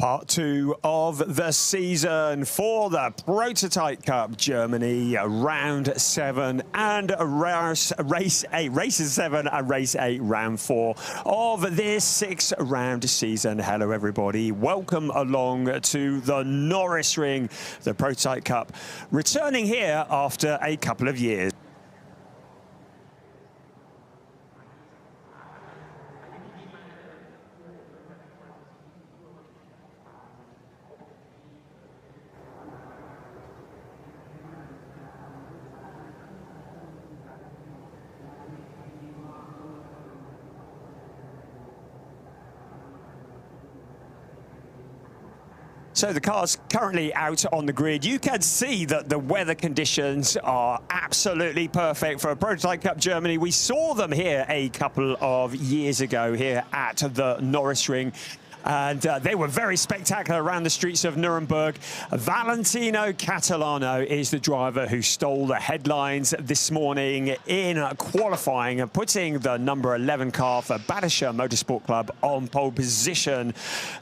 Part 2 of the season for the Prototype Cup Germany, round 7 and race 7 and race 8, round 4 of this 6-round season. Hello everybody, welcome along to the Norisring, the Prototype Cup, returning here after a couple of years. So the car's currently out on the grid. You can see that the weather conditions are absolutely perfect for a Prototype Cup Germany. We saw them here a couple of years ago here at the Norisring. And they were very spectacular around the streets of Nuremberg. Valentino Catalano is the driver who stole the headlines this morning in qualifying, putting the number 11 car for Badischer Motorsport Club on pole position.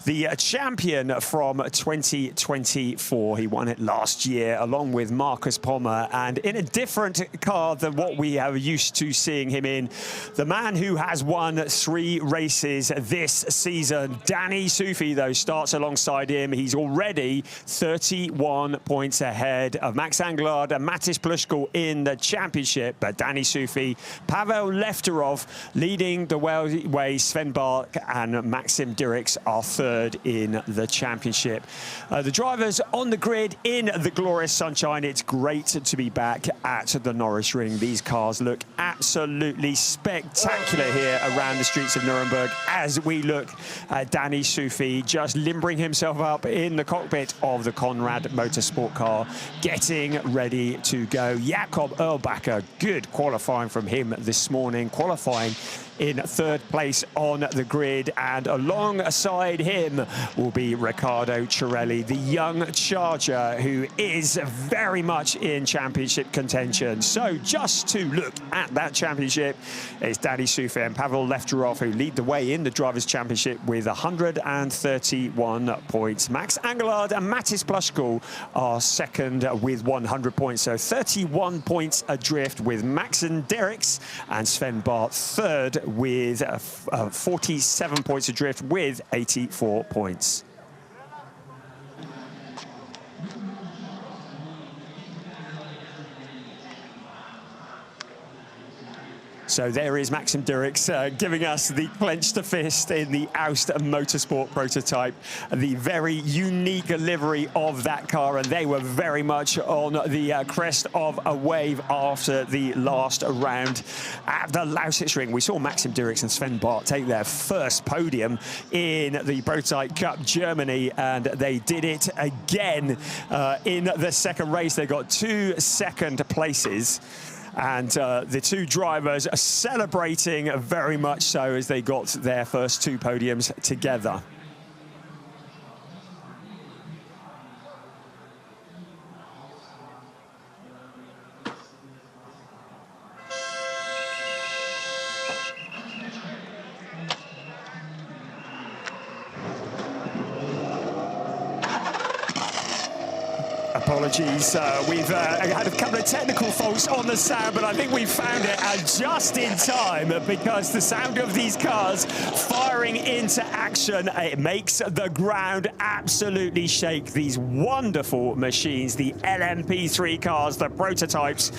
The champion from 2024. He won it last year along with Marcus Pommer, and in a different car than what we are used to seeing him in. The man who has won 3 races this season, Danny Soufi, though, starts alongside him. He's already 31 points ahead of Max Anglard and Matis Plushko in the championship. But Danny Soufi, Pavel Lefterov leading the way. Sven Bark and Maxim Dirks are third in the championship. The drivers on the grid in the glorious sunshine. It's great to be back at the Norisring. These cars look absolutely spectacular here around the streets of Nuremberg as we look at Danny Soufi just limbering himself up in the cockpit of the Conrad Motorsport car, getting ready to go. Jakob Erlbacher, good qualifying from him this morning, qualifying in 3rd place on the grid, and alongside him will be Riccardo Cirelli, the young charger who is very much in championship contention. So just to look at that championship, it's Danny Soufi and Pavel Lefterov who lead the way in the Drivers' Championship with 131 points. Max Anglard and Matis Plushko are second with 100 points, so 31 points adrift, with Maxim Dirks and Sven Barth third with 47 points adrift with 84 points. So there is Maxim Dirks giving us the clenched fist in the Aust Motorsport prototype, the very unique livery of that car, and they were very much on the crest of a wave after the last round at the Lausitzring. We saw Maxim Dirks and Sven Barth take their first podium in the Prototype Cup Germany, and they did it again in the second race. They got 2 second places. And the 2 drivers are celebrating very much so as they got their first 2 podiums together. Apologies, we've had a couple of technical faults on the sound, but I think we found it just in time, because the sound of these cars firing into action, it makes the ground absolutely shake. These wonderful machines, the LMP3 cars, the prototypes,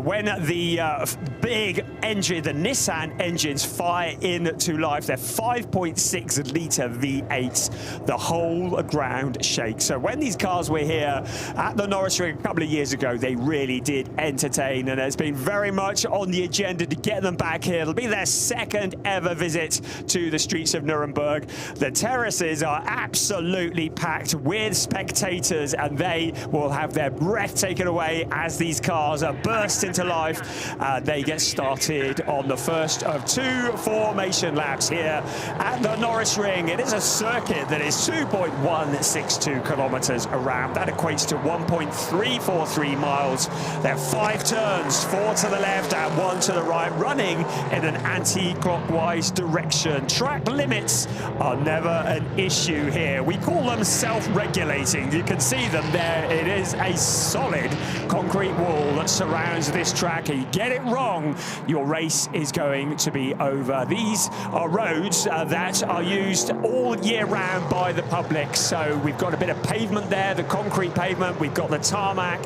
when the big engine, the Nissan engines fire into life, they're 5.6 litre V8s, the whole ground shakes. So when these cars were here at the Norisring a couple of years ago, they really did entertain, and it's been very much on the agenda to get them back here. It'll be their 2nd ever visit to the streets of Nuremberg. The terraces are absolutely packed with spectators, and they will have their breath taken away as these cars burst into life. They get started on the first of 2 formation laps here at the Norisring. It is a circuit that is 2.162 kilometers around. That equates to 1 1.343 miles. There are 5 turns, 4 to the left and 1 to the right, running in an anti-clockwise direction. Track limits are never an issue here. We call them self-regulating. You can see them there. It is a solid concrete wall that surrounds this track. If you get it wrong, your race is going to be over. These are roads that are used all year round by the public. So we've got a bit of pavement there, the concrete pavement. We've got the tarmac.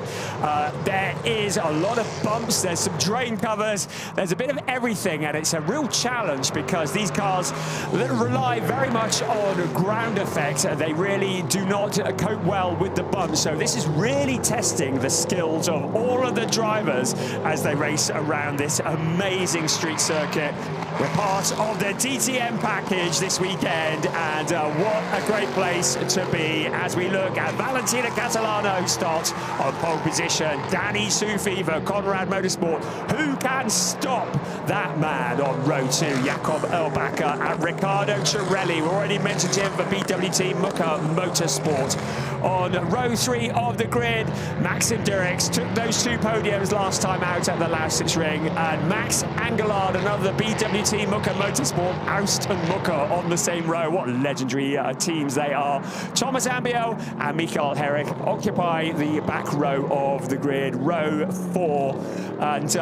There is a lot of bumps. There's some drain covers. There's a bit of everything, and it's a real challenge because these cars that rely very much on ground effect, they really do not cope well with the bumps. So this is really testing the skills of all of the drivers as they race around this amazing street circuit. We're part of the DTM package this weekend, and what a great place to be as we look at Valentino Catalano starts on pole position. Danny Sufi for Conrad Motorsport. Who can stop that man on row 2? Jakob Erlbacher and Riccardo Cirelli. We already mentioned him for BWT Motorsport. On row 3 of the grid, Maxim Dirks took those 2 podiums last time out at the Norisring, and Max Angelard, another BWT Motorsport, Aust and Mucker on the same row. What legendary teams they are. Thomas Ambiel and Michael Herrick occupy the back row of the grid, row 4. And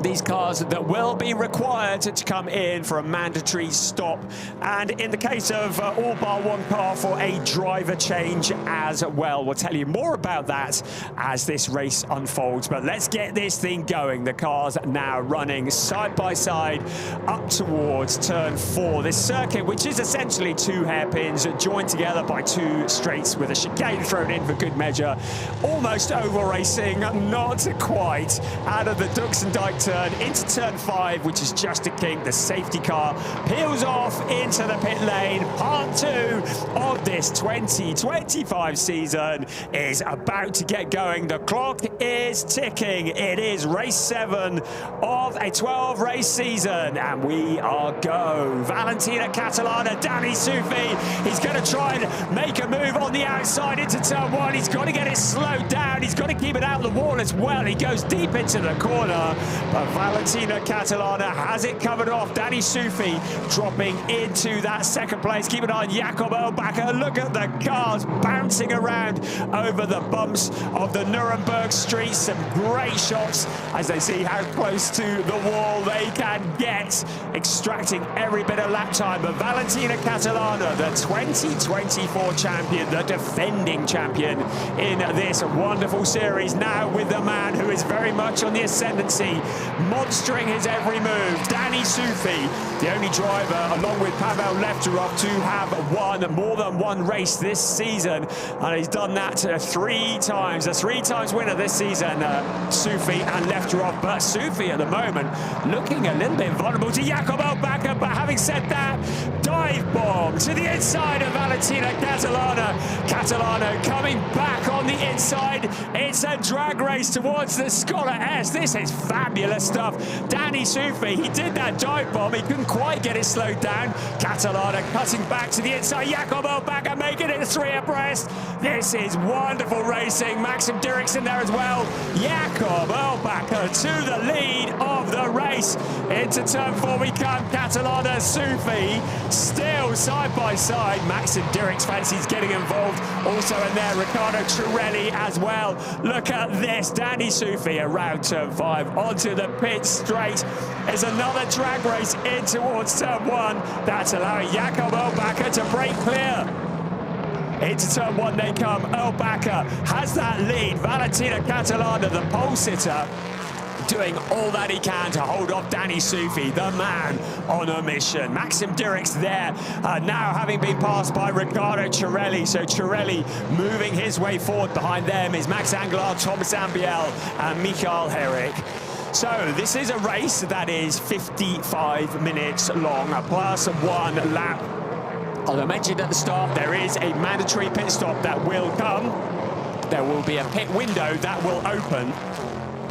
these cars that will be required to come in for a mandatory stop, and in the case of all bar one car, for a driver change as well. We'll tell you more about that as this race unfolds, but let's get this thing going. The cars now running side by side up towards turn 4. This circuit, which is essentially 2 hairpins joined together by 2 straights with a chicane thrown in for good measure. Almost oval racing, not quite. Out of the Duxendijk turn into turn 5, which is just a kink. The safety car peels off into the pit lane. Part 2 of this 2025 season is about to get going. The clock is ticking. It is race 7 of a 12-race season, and we are go. Valentino Catalano, Danny Sufi. He's going to try and make a move on the outside into turn 1. He's got to get it slowed down. He's got to keep it out of the wall as well. He goes deep into the corner. Valentino Catalano has it covered off. Danny Sufi dropping into that second place. Keep an eye on Jakob Erlbacher. Look at the cars bouncing around over the bumps of the Nuremberg streets. Some great shots as they see how close to the wall they can get, extracting every bit of lap time. But Valentino Catalano, the 2024 champion, the defending champion in this wonderful series, now with the man who is very much on the ascendancy, monstering his every move. Danny Sufi, the only driver, along with Pavel Lefterov, to have won more than 1 race this season, and he's done that 3 times. A 3-times winner this season, Sufi and Lefterov. But Sufi at the moment looking a little bit vulnerable to Jakob Erlbacher. But having said that, dive bomb to the inside of Valentino Catalano. Catalano coming back on the inside. It's a drag race towards the Scholar S. This is fabulous stuff. Danny Sufi, he did that dive bomb. He couldn't quite get it slowed down. Catalano cutting back to the inside. Jakob Erlbacher making it a 3 abreast. This is wonderful racing. Maxim Dirks in there as well. Jakob Erlbacher to the lead of the race. Into turn 4 we come. Catalano, Sufi still side by side. Maxim Dirks fancies getting involved. Also in there, Riccardo Cirelli as well. Look at this. Danny Sufi around turn 5 onto the pit straight. There's another drag race in towards turn 1. That's allowing Jakob Erlbacher to break clear. Into turn 1 they come. Erlbacher has that lead. Valentino Catalano, the pole sitter, doing all that he can to hold off Danny Sufi, the man on a mission. Maxim Dirks there, now having been passed by Riccardo Cirelli. So Cirelli moving his way forward. Behind them is Max Angelard, Thomas Ambiel and Michael Herrick. So this is a race that is 55 minutes long, plus 1 lap. As I mentioned at the start, there is a mandatory pit stop that will come. There will be a pit window that will open.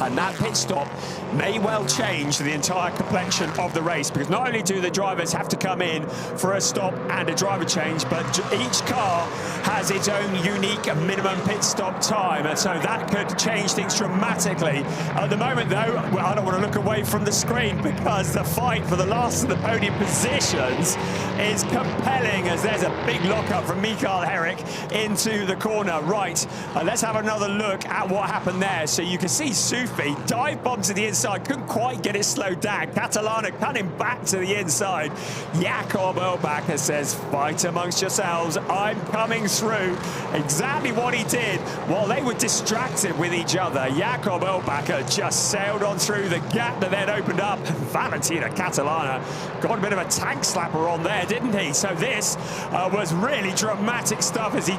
And that pit stop may well change the entire complexion of the race, because not only do the drivers have to come in for a stop and a driver change, but each car has its own unique minimum pit stop time, and so that could change things dramatically. At the moment, though, well, I don't want to look away from the screen, because the fight for the last of the podium positions is compelling, as there's a big lockup from Mikael Herrick into the corner. Right, let's have another look at what happened there. So you can see Sufi dive bomb to the inside, couldn't quite get it slowed down. Catalana cutting back to the inside. Jakob Erlbacher says, fight amongst yourselves, I'm coming through. Exactly what he did while they were distracted with each other. Jakob Erlbacher just sailed on through the gap that then opened up. Valentina Catalana got a bit of a tank slapper on there, didn't he? So this was really dramatic stuff as he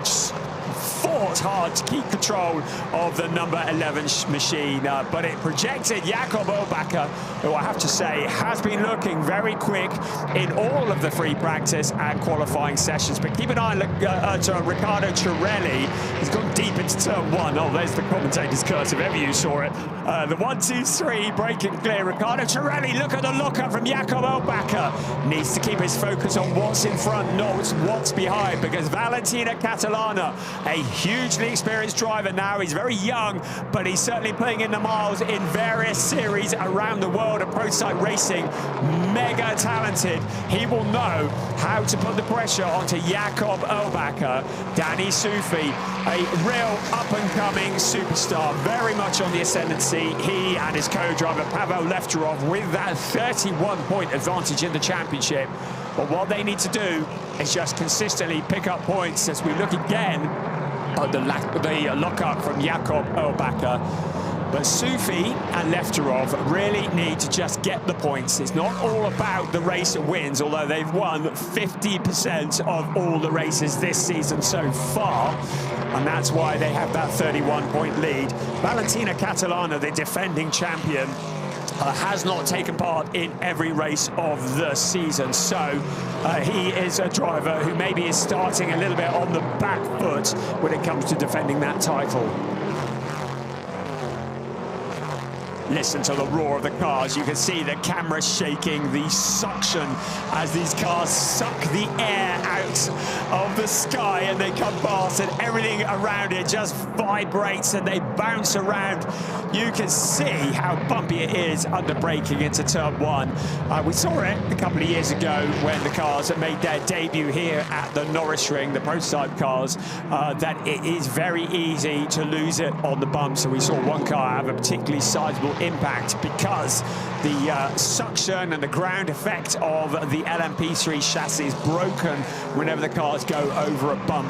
fought hard to keep control of the number 11 machine, but it projected Jakob Erlbacher, who I have to say has been looking very quick in all of the free practice and qualifying sessions. But keep an eye on Riccardo Cirelli. He's gone deep into turn one. Oh, there's the commentator's curse if ever you saw it. The 1, 2, 3 breaking clear. Riccardo Cirelli, look at the lookup from Jakob Erlbacher. Needs to keep his focus on what's in front, not what's behind, because Valentina Catalana, a hugely experienced driver now. He's very young, but he's certainly putting in the miles in various series around the world of prototype racing. Mega talented. He will know how to put the pressure onto Jakob Erlbacher. Danny Sufi, a real up-and-coming superstar, very much on the ascendancy. He and his co-driver Pavel Lefterov with that 31-point advantage in the championship. But what they need to do is just consistently pick up points as we look again at the lockup from Jakob Erlbacher. But Sufi and Lefterov really need to just get the points. It's not all about the race wins, although they've won 50% of all the races this season so far, and that's why they have that 31-point lead. Valentina Catalana, the defending champion, has not taken part in every race of the season, so he is a driver who maybe is starting a little bit on the back foot when it comes to defending that title. Listen to the roar of the cars. You can see the camera shaking, the suction as these cars suck the air out of the sky and they come past, and everything around it just vibrates and they bounce around. You can see how bumpy it is under braking into turn one. We saw it a couple of years ago when the cars made their debut here at the Norisring, the prototype cars, that it is very easy to lose it on the bumps. So we saw one car have a particularly sizable impact because the suction and the ground effect of the LMP3 chassis is broken whenever the cars go over a bump.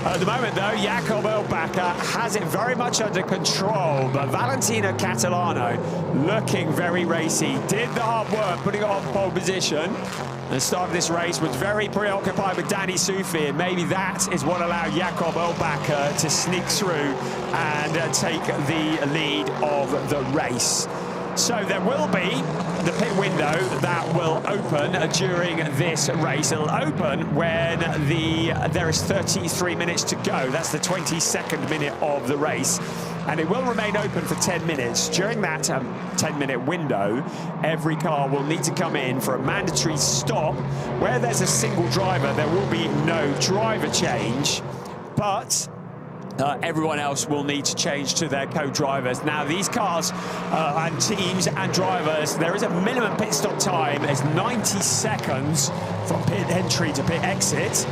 At the moment, though, Jakob Erlbacher has it very much under control, but Valentina Catalana looking very racy. Did the hard work, putting it on pole position. The start of this race was very preoccupied with Danny Sufi, and maybe that is what allowed Jakob Erlbacher to sneak through and take the lead of the race. So there will be the pit window that will open during this race. It'll open when there is 33 minutes to go. That's the 22nd minute of the race. And it will remain open for 10 minutes. During that 10-minute window, every car will need to come in for a mandatory stop. Where there's a single driver, there will be no driver change, but everyone else will need to change to their co-drivers. Now, these cars and teams and drivers, there is a minimum pit stop time. It's 90 seconds from pit entry to pit exit.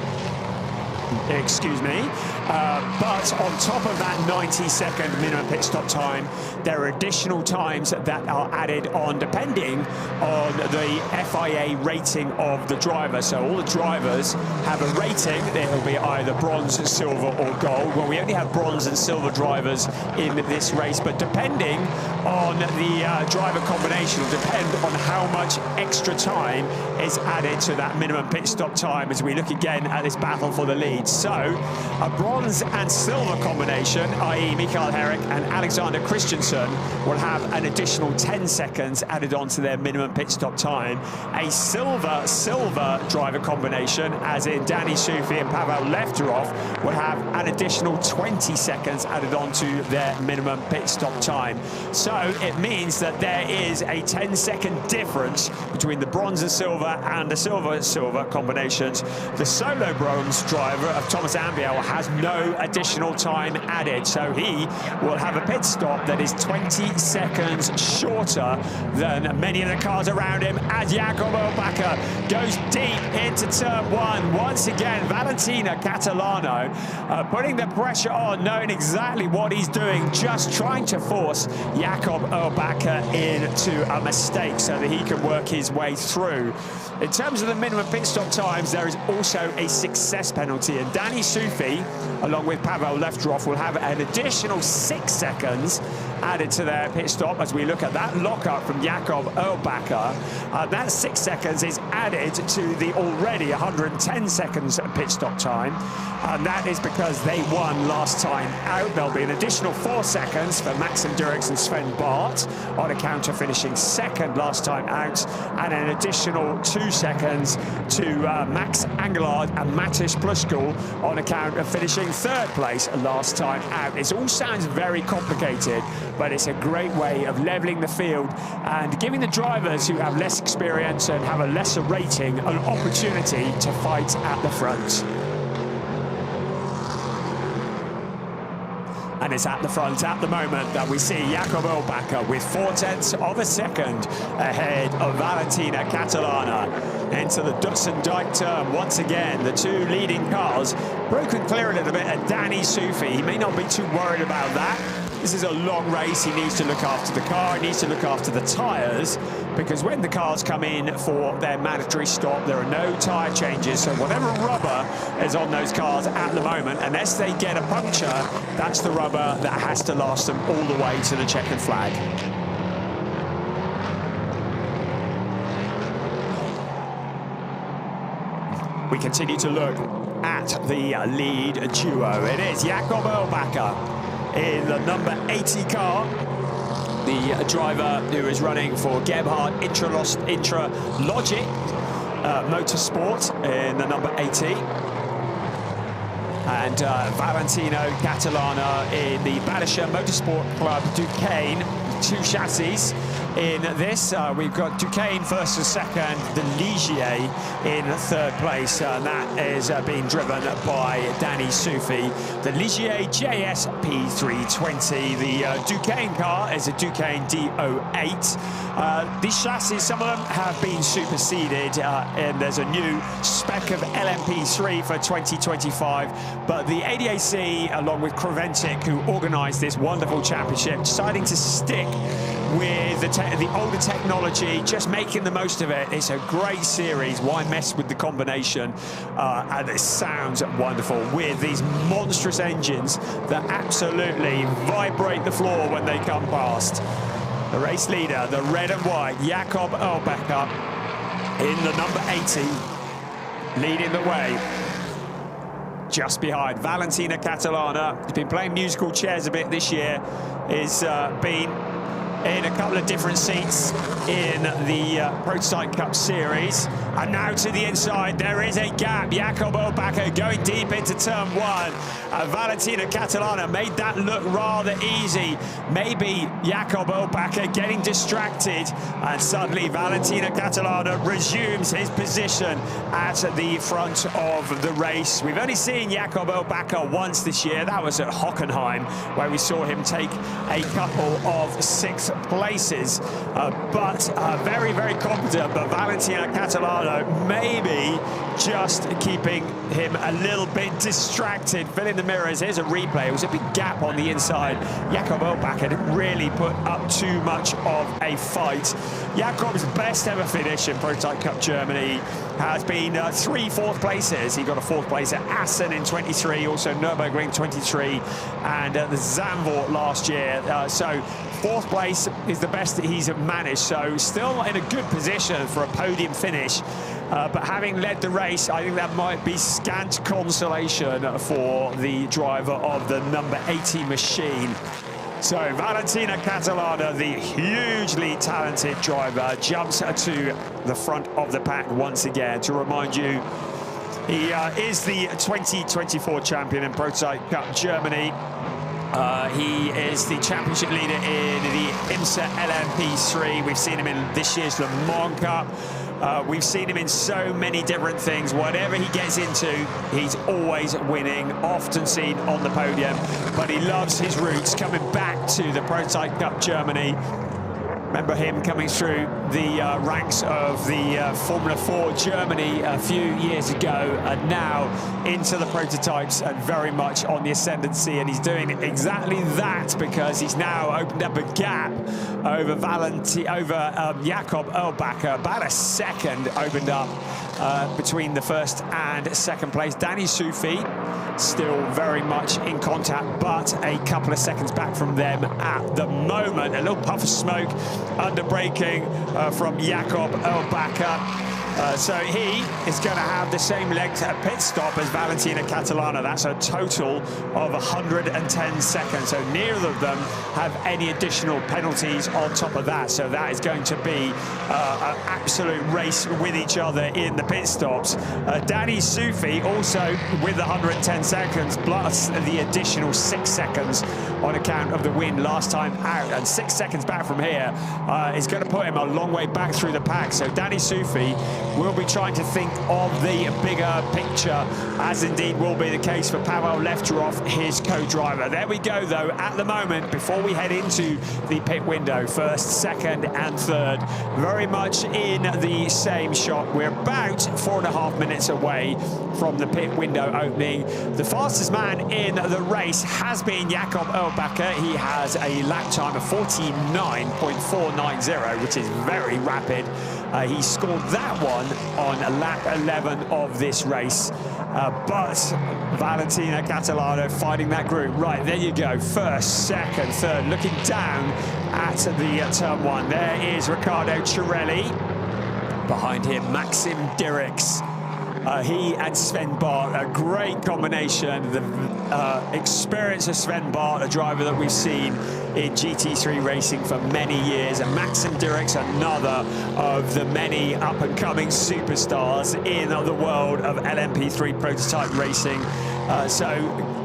Excuse me. But on top of that 90-second minimum pit stop time, there are additional times that are added on depending on the FIA rating of the driver. So all the drivers have a rating. It'll be either bronze, silver or gold. Well, we only have bronze and silver drivers in this race, but depending on the driver combination will depend on how much extra time is added to that minimum pit stop time as we look again at this battle for the lead. lead. So a bronze and silver combination, i.e. Mikael Herrick and Alexander Christensen, will have an additional 10 seconds added on to their minimum pit stop time. A silver driver combination, as in Danny Sufi and Pavel Lefterov, will have an additional 20 seconds added on to their minimum pit stop time. So it means that there is a 10-second difference between the bronze and silver and the silver combinations. The solo bronze driver of Thomas Ambiel has no additional time added, so he will have a pit stop that is 20 seconds shorter than many of the cars around him, as Jakob Ölbacker goes deep into turn one. Once again, Valentino Catalano putting the pressure on, knowing exactly what he's doing, just trying to force Jakob Ölbacker into a mistake so that he can work his way through. In terms of the minimum pit stop times, there is also a success penalty, and Danny Sufi, along with Pavel Lefterov, will have an additional 6 seconds added to their pit stop as we look at that lockup from Jakob Ölbacker. That 6 seconds is added to the already 110 seconds pit stop time, and that is because they won last time out. There'll be an additional 4 seconds for Maxim Durex and Sven Bart on account of finishing second last time out, and an additional 2 seconds to Max Angelard and Mattis Pluskul on account of finishing third place last time out. It all sounds very complicated, but it's a great way of leveling the field and giving the drivers who have less experience and have a lesser rating an opportunity to fight at the front. And it's at the front at the moment that we see Jakob Ölbacker with 0.4 of a second ahead of Valentina Catalana into the Dutsen Dyke turn. Once again, the two leading cars broken clear a little bit at Danny Sufi. He may not be too worried about that. This is a long race. He needs to look after the car. He needs to look after the tyres, because when the cars come in for their mandatory stop, there are no tyre changes. So whatever rubber is on those cars at the moment, unless they get a puncture, that's the rubber that has to last them all the way to the checkered flag. We continue to look at the lead duo. It is Jakob Ölbacker in the number 80 car, the driver who is running for Gebhard Intralogic Motorsport in the number 80. And Valentino Catalana in the Badischer Motorsport Club Duquesne. Two chassis in this. We've got Duquesne first and second, the Ligier in third place, and that is being driven by Danny Sufi. The Ligier JSP320. The Duquesne car is a Duquesne D08. These chassis, some of them have been superseded, and there's a new spec of LMP3 for 2025, but the ADAC, along with Creventic, who organised this wonderful championship, deciding to stick with the older technology, just making the most of it. It's a great series. Why mess with the combination? And it sounds wonderful with these monstrous engines that absolutely vibrate the floor when they come past. The race leader, the red and white, Jakob Ölbacker in the number 80, leading the way. Just behind Valentina Catalana. He's been playing musical chairs a bit this year. He's been in a couple of different seats in the Prototype Cup Series. And now to the inside, there is a gap. Jakob Ölbacker going deep into turn one. Valentina Catalana made that look rather easy. Maybe Jakob Ölbacker getting distracted, and suddenly Valentina Catalana resumes his position at the front of the race. We've only seen Jakob Ölbacker once this year. That was at Hockenheim, where we saw him take a couple of sixth places, but very, very competent. But Valentina Catalana maybe just keeping him a little bit distracted. Filling the mirrors. Here's a replay. It was a big gap on the inside. Jakob Ölbacker didn't really put up too much of a fight. Jakob's best ever finish in Prototype Cup Germany has been 3 fourth places. He got a 4th place at Assen in 23, also Nürburgring 23, and the Zandvoort last year. So 4th place is the best that he's managed, so still in a good position for a podium finish. But having led the race, I think that might be scant consolation for the driver of the number 80 machine. So Valentina Catalana, the hugely talented driver, jumps to the front of the pack once again. To remind you, he is the 2024 champion in Prototype Cup Germany. He is the championship leader in the IMSA LMP3. We've seen him in this year's Le Mans Cup. We've seen him in so many different things. Whatever he gets into, he's always winning, often seen on the podium. But he loves his roots, coming back to the Prototype Cup Germany. Remember him coming through the ranks of the Formula 4 Germany a few years ago, and now into the prototypes and very much on the ascendancy. And he's doing exactly that because he's now opened up a gap over Jakob Erlbacher. About a second opened up between the first and second place. Danny Sufi still very much in contact, but a couple of seconds back from them at the moment. A little puff of smoke under braking from Jakob Erlbacher. So he is going to have the same leg pit stop as Valentina Catalana. That's a total of 110 seconds. So neither of them have any additional penalties on top of that. So that is going to be an absolute race with each other in the pit stops. Danny Sufi also with 110 seconds plus the additional 6 seconds on account of the win last time out. And 6 seconds back from here is going to put him a long way back through the pack. So Danny Sufi will be trying to think of the bigger picture, as indeed will be the case for Pavel Lefterov, his co-driver. There we go, though, at the moment, before we head into the pit window, first, second, and third, very much in the same shot. We're about 4.5 minutes away from the pit window opening. The fastest man in the race has been Jakob Erlbacher. He has a lap time of 49.490, which is very rapid. He scored that one on lap 11 of this race. But Valentina Catalana fighting that group. Right, there you go. First, second, third. Looking down at the turn one. There is Riccardo Cirelli. Behind him, Maxim Dirks. He and Sven Bart, a great combination. The experience of Sven Bart, a driver that we've seen in GT3 racing for many years, and Maxim Dirks, another of the many up-and-coming superstars in the world of LMP3 prototype racing. So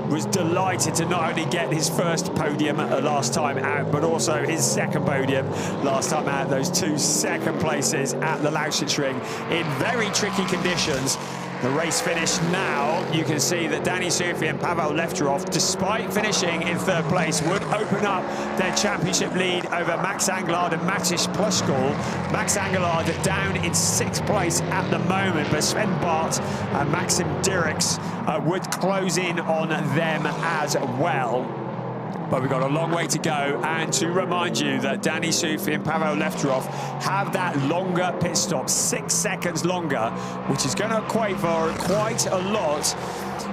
was delighted to not only get his first podium last time out, but also his second podium last time out. Those 2 second places at the Norisring in very tricky conditions. The race finished now. You can see that Danny Sufi and Pavel Lefterov, despite finishing in third place, would open up their championship lead over Max Anglard and Matis Pluskal. Max Anglard down in 6th place at the moment, but Sven Bart and Maxim Dirks would close in on them as well. But we've got a long way to go, and to remind you that Danny Sufi and Pavel Lefterov have that longer pit stop, 6 seconds longer, which is going to equate for quite a lot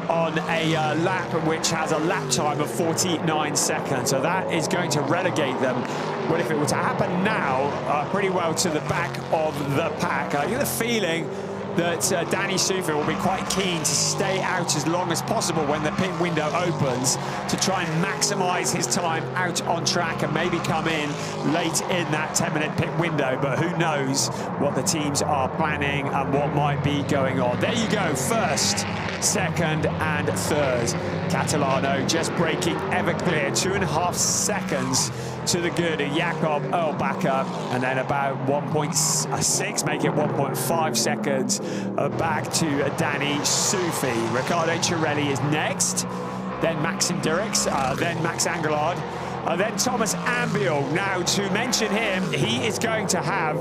on a lap which has a lap time of 49 seconds. So that is going to relegate them, well, if it were to happen now, pretty well to the back of the pack. I get the feeling that Danny Sufi will be quite keen to stay out as long as possible when the pit window opens, to try and maximise his time out on track and maybe come in late in that 10-minute pit window. But who knows what the teams are planning and what might be going on. There you go, first, second and third. Catalano just braking ever clear, 2.5 seconds to the good of Jakob Erlbacher, and then about 1.6, make it 1.5 seconds back to Danny Sufi. Riccardo Cirelli is next, then Maxim Dirks, then Max Anglard, then Thomas Ambiel. Now, to mention him, he is going to have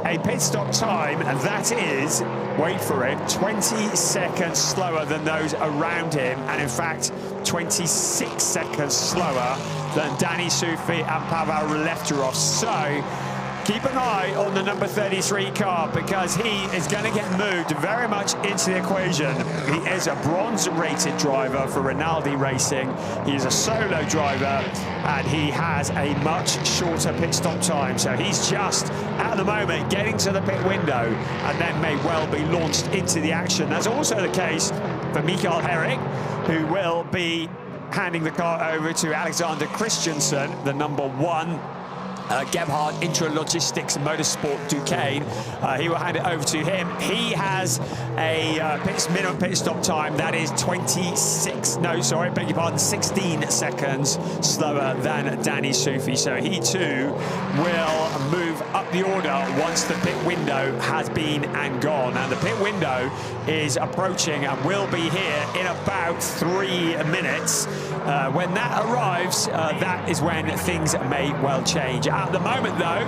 a pit stop time that is, wait for it, 20 seconds slower than those around him, and in fact 26 seconds slower than Danny Sufi and Pavel Lefterov. So keep an eye on the number 33 car, because he is going to get moved very much into the equation. He is a bronze-rated driver for Rinaldi Racing. He is a solo driver, and he has a much shorter pit stop time. So he's just at the moment getting to the pit window and then may well be launched into the action. That's also the case for Mikael Herrick, who will be handing the car over to Alexander Christensen, the #1 Gebhard Intralogistics Motorsport Duquesne. He will hand it over to him. He has a minimum pit stop time that is 16 seconds slower than Danny Soufi. So he too will move up the order once the pit window has been and gone. And the pit window is approaching and will be here in about 3 minutes. When that arrives, that is when things may well change. At the moment, though,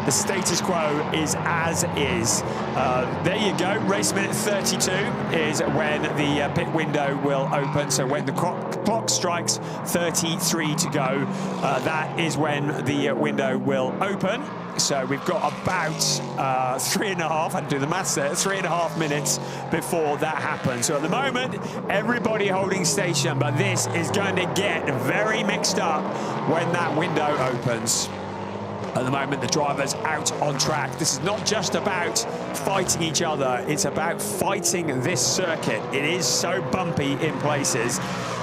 the status quo is as is. There you go. Race minute 32 is when the pit window will open. So when the clock strikes 33 to go, that is when the window will open. So we've got about 3.5, I do the maths there, 3.5 minutes before that happens. So at the moment, everybody holding station, but this is going to get very mixed up when that window opens. At the moment, the driver's out on track. This is not just about fighting each other, it's about fighting this circuit. It is so bumpy in places.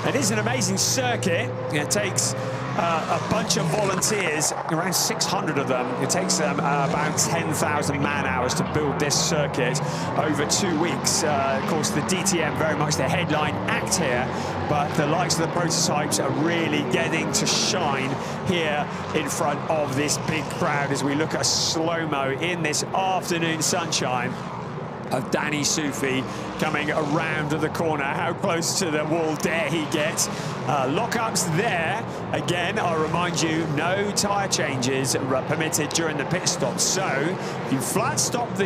It is an amazing circuit. It takes a bunch of volunteers, around 600 of them. It takes them about 10,000 man-hours to build this circuit over 2 weeks. Of course, the DTM very much the headline act here, but the likes of the prototypes are really getting to shine here in front of this big crowd as we look at a slow-mo in this afternoon sunshine of Danny Soufi coming around the corner. How close to the wall dare he get? Lockups there. Again, I'll remind you, no tyre changes are permitted during the pit stop. So if you flat spot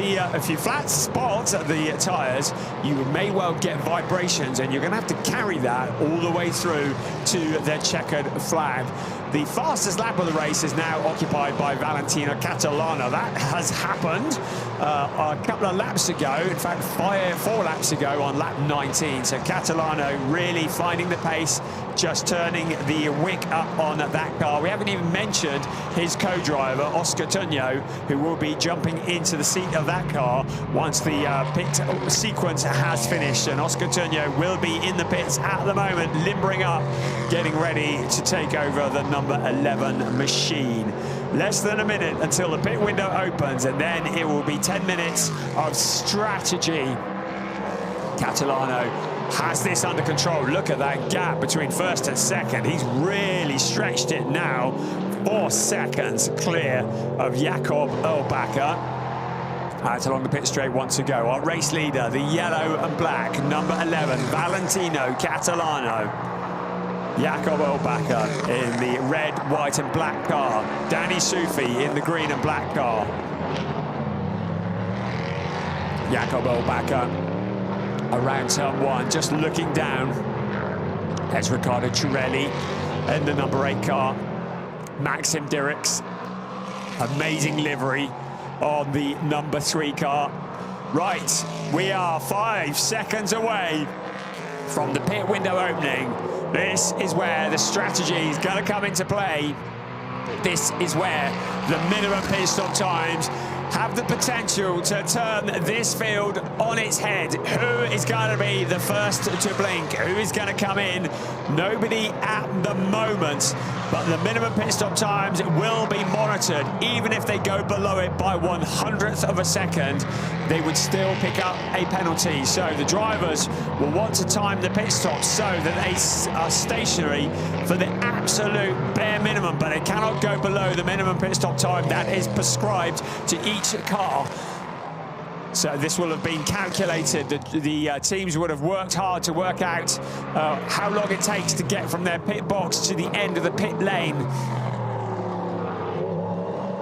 the tyres, you may well get vibrations, and you're going to have to carry that all the way through to the checkered flag. The fastest lap of the race is now occupied by Valentino Catalano. That has happened a couple of laps ago, in fact 4 laps ago on lap 19. So Catalano really finding the pace, just turning the wick up on that car. We haven't even mentioned his co-driver, Oscar Tunyo, who will be jumping into the seat of that car once the pit sequence has finished. And Oscar Tunyo will be in the pits at the moment, limbering up, getting ready to take over the number 11 machine. Less than a minute until the pit window opens, and then it will be 10 minutes of strategy. Catalano has this under control. Look at that gap between first and second. He's really stretched it now. 4 seconds clear of Jakob Erlbacher. Out along the pit straight, one to go. Our race leader, the yellow and black, number 11, Valentino Catalano. Jakob Erlbacher in the red, white and black car. Danny Soufi in the green and black car. Jakob Erlbacher around turn 1, just looking down. There's Riccardo Ciurelli in the number 8 car. Maxim Dirks, amazing livery on the number 3 car. Right, we are 5 seconds away from the pit window opening. This is where the strategy is going to come into play. This is where the minimum pit stop times have the potential to turn this field on its head. Who is going to be the first to blink? Who is going to come in? Nobody at the moment, but the minimum pit stop times will be monitored. Even if they go below it by 1/100th of a second, they would still pick up a penalty. So the drivers will want to time the pit stops so that they are stationary for the absolute bare minimum, but they cannot go below the minimum pit stop time that is prescribed to each car. So this will have been calculated. The teams would have worked hard to work out how long it takes to get from their pit box to the end of the pit lane.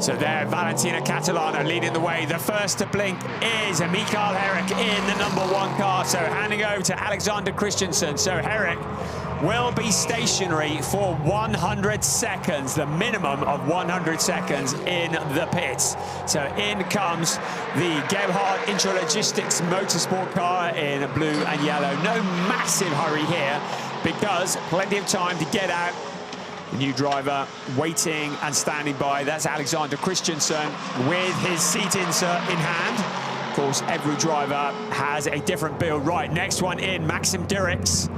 So there, Valentino Catalano leading the way. The first to blink is Mikael Herrick in the number 1 car. So handing over to Alexander Christensen. So Herrick will be stationary for 100 seconds, the minimum of 100 seconds in the pits. So in comes the Gebhard Intralogistics Motorsport car in blue and yellow. No massive hurry here because plenty of time to get out The new driver waiting and standing by. That's Alexander Christensen with his seat insert in hand. Of course, every driver has a different build. Right, next one in, Maxim Dirks.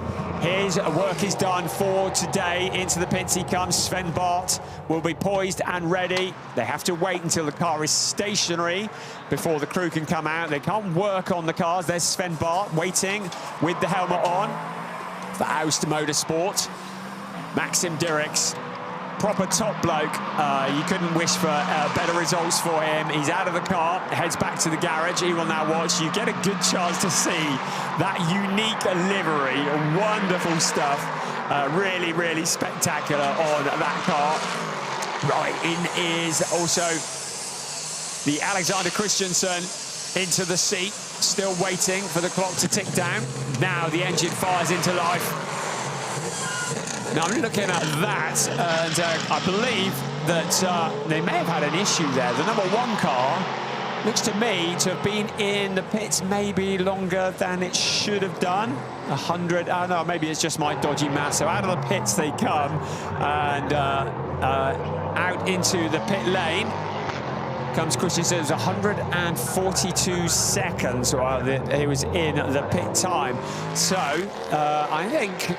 His work is done for today. Into the pits he comes. Sven Bart will be poised and ready. They have to wait until the car is stationary before the crew can come out. They can't work on the cars. There's Sven Bart waiting with the helmet on for ADAC Motorsport. Maxim Dirks, proper top bloke. You couldn't wish for better results for him. He's out of the car, heads back to the garage. He will now watch. You get a good chance to see that unique livery. Wonderful stuff. Really, really spectacular on that car. Right, in is also the Alexander Christensen into the seat, still waiting for the clock to tick down. Now the engine fires into life. Now I'm looking at that, and I believe that they may have had an issue there. The number 1 car looks to me to have been in the pits maybe longer than it should have done. 100, I don't know, maybe it's just my dodgy math. So out of the pits they come, and out into the pit lane comes Christensen. It was 142 seconds while he was in the pit time. So I think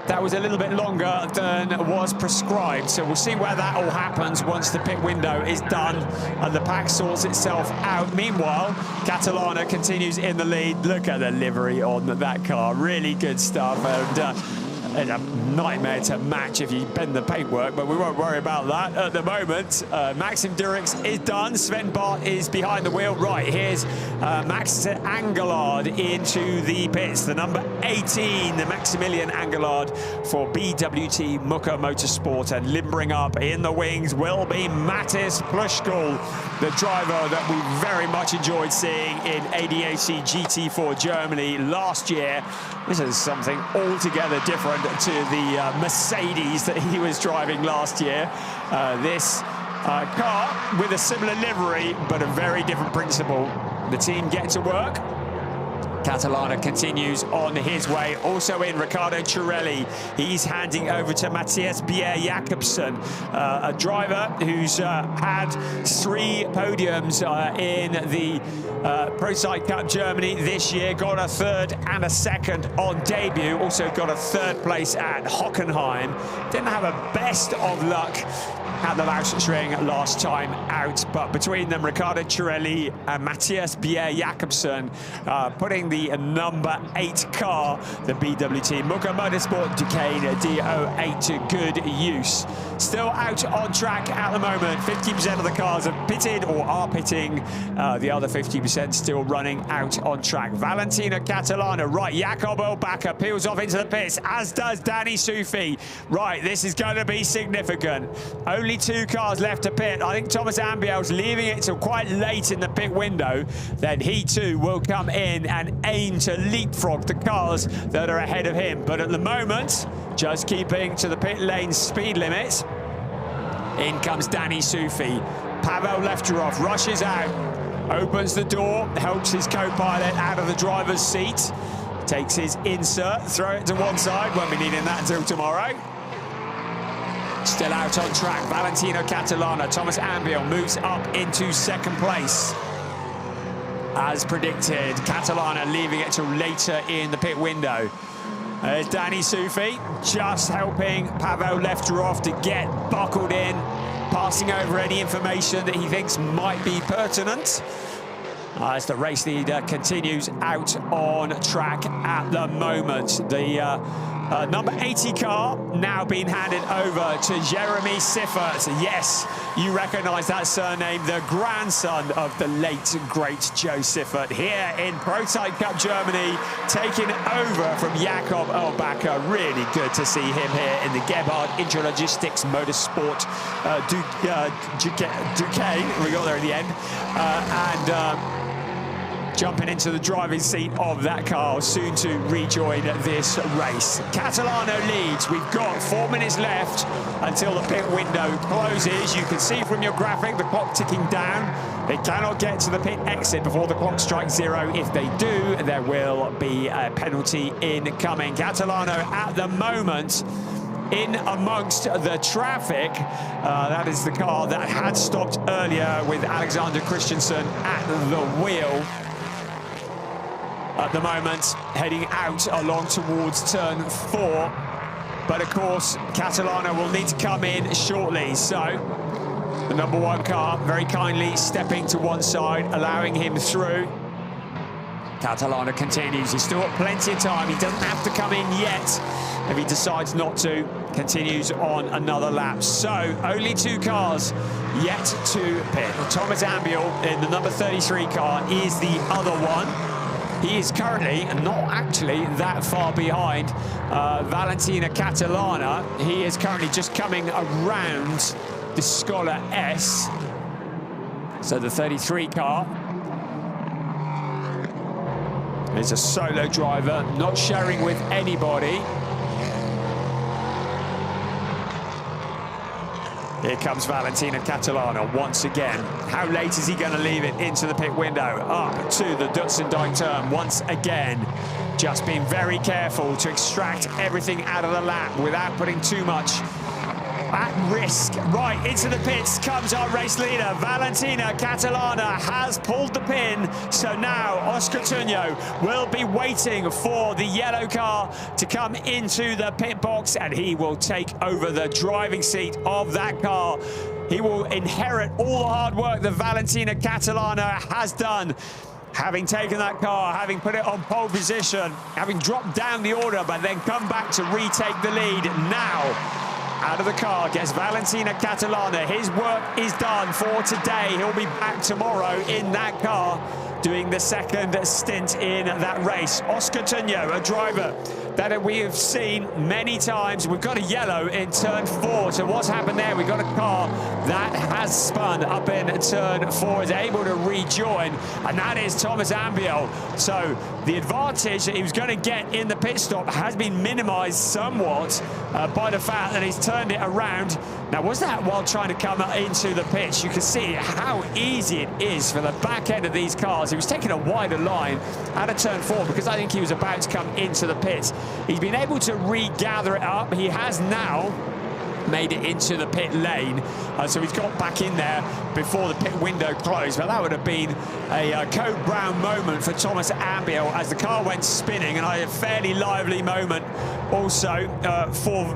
that was a little bit longer than was prescribed. So we'll see where that all happens once the pit window is done and the pack sorts itself out. Meanwhile, Catalana continues in the lead. Look at the livery on that car. Really good stuff. And it's a nightmare to match if you bend the paintwork, but we won't worry about that at the moment. Maxim Dirks is done. Sven Bart is behind the wheel. Right, here's Max Angelard into the pits. The number 18, the Maximilian Angelard for BWT Muka Motorsport. And limbering up in the wings will be Mattis Plushkal, the driver that we very much enjoyed seeing in ADAC GT4 Germany last year. This is something altogether different to the Mercedes that he was driving last year. This car with a similar livery, but a very different principle. The team get to work. Catalana continues on his way. Also in, Riccardo Cirelli. He's handing over to Matthias Bier-Jakobsen, a driver who's had 3 podiums in the Pro-Site Cup Germany this year. Got a 3rd and a 2nd on debut. Also got a 3rd place at Hockenheim. Didn't have a best of luck at the Norisring last time out, but between them, Riccardo Cirelli and Matthias Bier-Jakobsen putting the number 8 car, the BWT Muka Motorsport Duquesne DO8, to good use. Still out on track at the moment. 50% of the cars have pitted or are pitting. The other 50% still running out on track. Valentino Catalana, right, Jakob Elbacker peels off into the pits, as does Danny Sufi. Right, this is going to be significant. Only 2 cars left to pit. I think Thomas Ambiel's leaving it till quite late in the pit window. Then he too will come in and aim to leapfrog the cars that are ahead of him. But at the moment, just keeping to the pit lane speed limit. In comes Danny Sufi. Pavel Lefterov rushes out, opens the door, helps his co-pilot out of the driver's seat, takes his insert, throw it to one side. Won't be needing that until tomorrow. Still out on track, Valentino Catalana. Thomas Ambiel moves up into 2nd place. As predicted, Catalana leaving it till later in the pit window. There's Danny Sufi, just helping Pavel Lefterov to get buckled in, passing over any information that he thinks might be pertinent. As the race leader continues out on track at the moment. The number 80 car now being handed over to Jeremy Siffert. Yes, you recognise that surname, the grandson of the late, great Joe Siffert, here in Pro-Site Cup Germany, taking over from Jakob Elbacker. Really good to see him here in the Gebhard Intralogistics Motorsport Duquesne. We got there in the end. Jumping into the driving seat of that car, soon to rejoin this race. Catalano leads. We've got 4 minutes left until the pit window closes. You can see from your graphic the clock ticking down. They cannot get to the pit exit before the clock strikes 0. If they do, there will be a penalty incoming. Catalano at the moment in amongst the traffic. That is the car that had stopped earlier with Alexander Christensen at the wheel. At the moment, heading out along towards turn 4. But of course, Catalana will need to come in shortly. So the number 1 car very kindly stepping to one side, allowing him through. Catalana continues. He's still got plenty of time. He doesn't have to come in yet. If he decides not to, continues on another lap. So only 2 cars yet to pit. Thomas Ambiel in the number 33 car is the other one. He is currently not actually that far behind Valentina Catalana. He is currently just coming around the Scholar S. So the 33 car is a solo driver, not sharing with anybody. Here comes Valentina Catalana once again. How late is he going to leave it into the pit window? Up to the Dutzendijk turn once again. Just being very careful to extract everything out of the lap without putting too much at risk. Right into the pits comes our race leader. Valentina Catalana has pulled the pin. So now Oscar Tunyo will be waiting for the yellow car to come into the pit box, and he will take over the driving seat of that car. He will inherit all the hard work that Valentina Catalana has done. Having taken that car, having put it on pole position, having dropped down the order, but then come back to retake the lead. Now, out of the car gets Valentina Catalana. His work is done for today. He'll be back tomorrow in that car doing the second stint in that race. Oscar Tunyo, a driver that we have seen many times. We've got a yellow in turn 4. So what's happened there? We've got a car that has spun up in turn 4, is able to rejoin, and that is Thomas Ambiel. So the advantage that he was going to get in the pit stop has been minimized somewhat by the fact that he's turned it around. Now, was that while trying to come into the pits? You can see how easy it is for the back end of these cars. He was taking a wider line out of turn 4 because I think he was about to come into the pits. He's been able to regather it up. He has now made it into the pit lane. So he's got back in there before the pit window closed. But that would have been a code brown moment for Thomas Ambiel as the car went spinning, and I had a fairly lively moment also for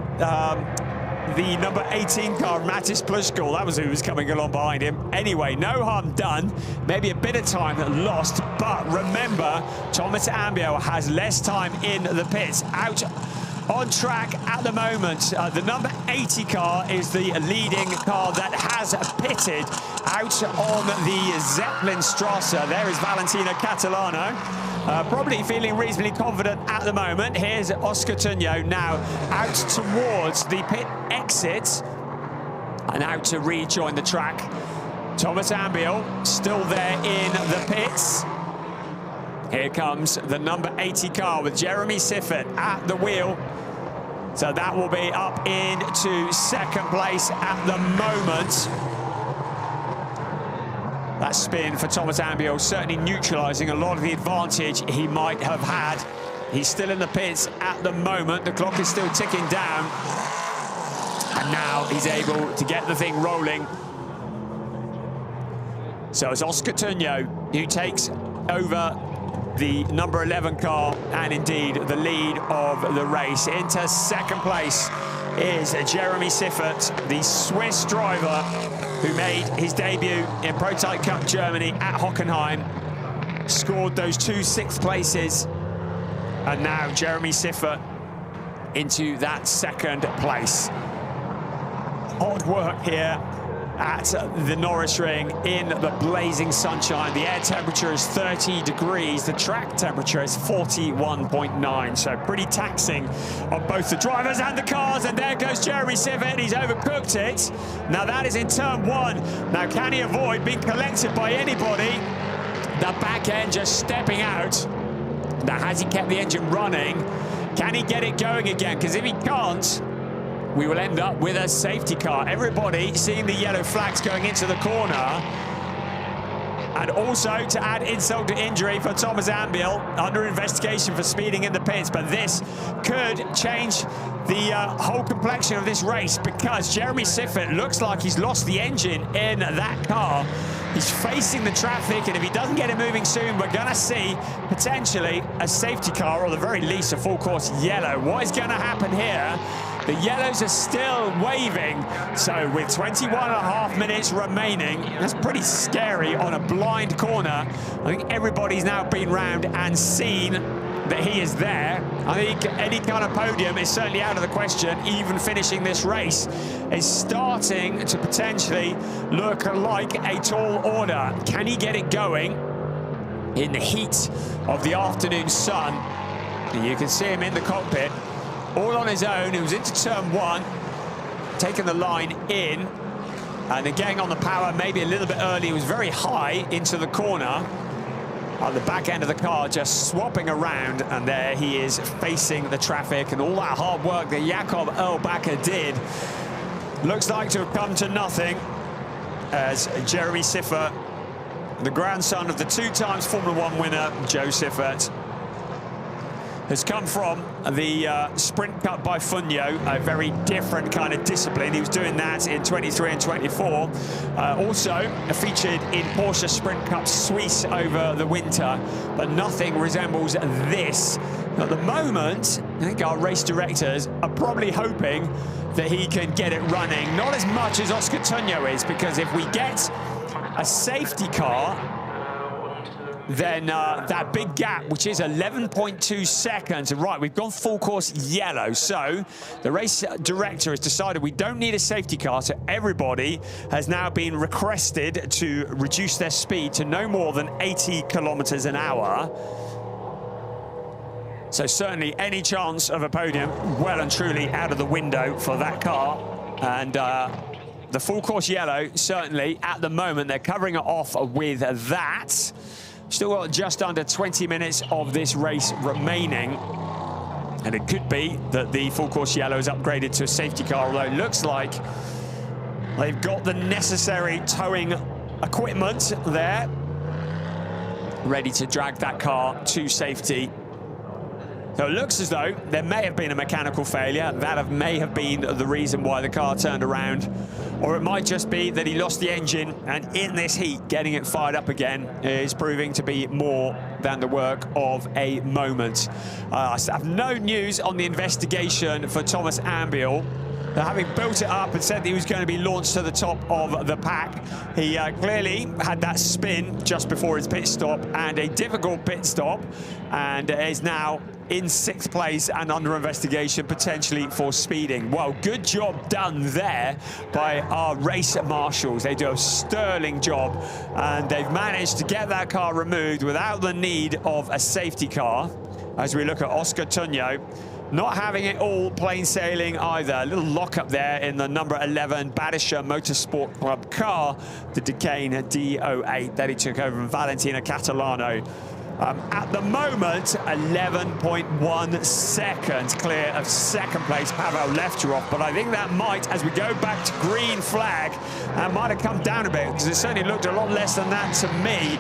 the number 18 car, Mattis Plushkal. That was who was coming along behind him. Anyway, no harm done. Maybe a bit of time lost, but remember, Thomas Ambiel has less time in the pits. Out on track at the moment. The number 80 car is the leading car that has pitted out on the Zeppelinstrasse. There is Valentina Catalana. Probably feeling reasonably confident at the moment. Here's Oscar Tunyo now out towards the pit exit and out to rejoin the track. Thomas Ambiel still there in the pits. Here comes the number 80 car with Jeremy Siffert at the wheel. So that will be up into second place at the moment. That spin for Thomas Ambiel certainly neutralising a lot of the advantage he might have had. He's still in the pits at the moment. The clock is still ticking down. And now he's able to get the thing rolling. So it's Oscar Tunyo who takes over the number 11 car and indeed the lead of the race. Into second place is Jeremy Siffert, the Swiss driver who made his debut in Prototype Cup Germany at Hockenheim, scored those 2 sixth places, and now Jeremy Siffert into that second place. Hard work here at the Norisring in the blazing sunshine. The air temperature is 30 degrees. The track temperature is 41.9. So pretty taxing on both the drivers and the cars. And there goes Jeremy Siffert. He's overcooked it. Now that is in turn 1. Now can he avoid being collected by anybody? The back end just stepping out. Now has he kept the engine running? Can he get it going again? Because if he can't, we will end up with a safety car. Everybody seeing the yellow flags going into the corner. And also, to add insult to injury for Thomas Ambiel, under investigation for speeding in the pits. But this could change the whole complexion of this race, because Jeremy Siffert looks like he's lost the engine in that car. He's facing the traffic, and if he doesn't get it moving soon, we're going to see potentially a safety car, or at the very least a full course yellow. What is going to happen here? The yellows are still waving, so with 21.5 minutes remaining, that's pretty scary on a blind corner. I think everybody's now been round and seen that he is there. I think any kind of podium is certainly out of the question. Even finishing this race is starting to potentially look like a tall order. Can he get it going in the heat of the afternoon sun? And you can see him in the cockpit, all on his own. He was into turn one, taking the line in, and then getting on the power maybe a little bit early. He was very high into the corner. At the back end of the car, just swapping around, and there he is facing the traffic, and all that hard work that Jakob Erlbacher did looks like to have come to nothing, as Jeremy Siffert, the grandson of the two-time Formula One winner Joe Siffert, has come from the Sprint Cup by Funyo, a very different kind of discipline. He was doing that in 23 and 24. Also featured in Porsche Sprint Cup Suisse over the winter, but nothing resembles this. At the moment, I think our race directors are probably hoping that he can get it running. Not as much as Oscar Tunyo is, because if we get a safety car, then that big gap, which is 11.2 seconds. Right, we've gone full course yellow. So the race director has decided we don't need a safety car. So everybody has now been requested to reduce their speed to no more than 80 kilometers an hour. So certainly any chance of a podium well and truly out of the window for that car. And the full course yellow, certainly at the moment, they're covering it off with that. Still got just under 20 minutes of this race remaining. And it could be that the full course yellow is upgraded to a safety car, although it looks like they've got the necessary towing equipment there, ready to drag that car to safety. So it looks as though there may have been a mechanical failure. That may have been the reason why the car turned around. Or it might just be that he lost the engine, and in this heat, getting it fired up again is proving to be more than the work of a moment. I have no news on the investigation for Thomas Ambiel. Having built it up and said that he was going to be launched to the top of the pack, he clearly had that spin just before his pit stop, and a difficult pit stop, and is now in 6th place and under investigation potentially for speeding. Well, good job done there by our race marshals. They do a sterling job, and they've managed to get that car removed without the need of a safety car. As we look at Oscar Tunyo, not having it all plain sailing either. A little lock-up there in the number 11 Badischer Motorsport Club car, the Decane D08 that he took over from Valentina Catalano. At the moment, 11.1 seconds clear of 2nd place Pavel Lefterov, but I think that might, as we go back to green flag, might have come down a bit, because it certainly looked a lot less than that to me.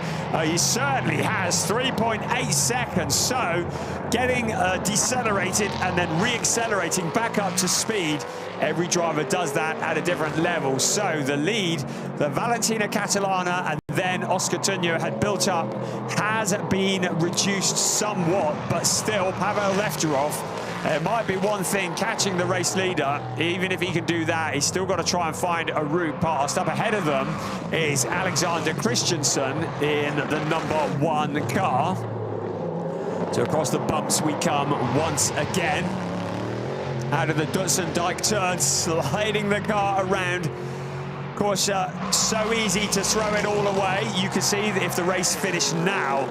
He certainly has 3.8 seconds, so getting decelerated and then re-accelerating back up to speed. Every driver does that at a different level. So the lead, the Valentina Catalana and then Oscar Tunyo had built up, has been reduced somewhat, but still Pavel Lefterov, it might be one thing catching the race leader. Even if he can do that, he's still got to try and find a route past. Up ahead of them is Alexander Christensen in the number 1 car. So across the bumps we come once again. Out of the Dutsen Dyke turn, sliding the car around. Of course, so easy to throw it all away. You can see that if the race finished now,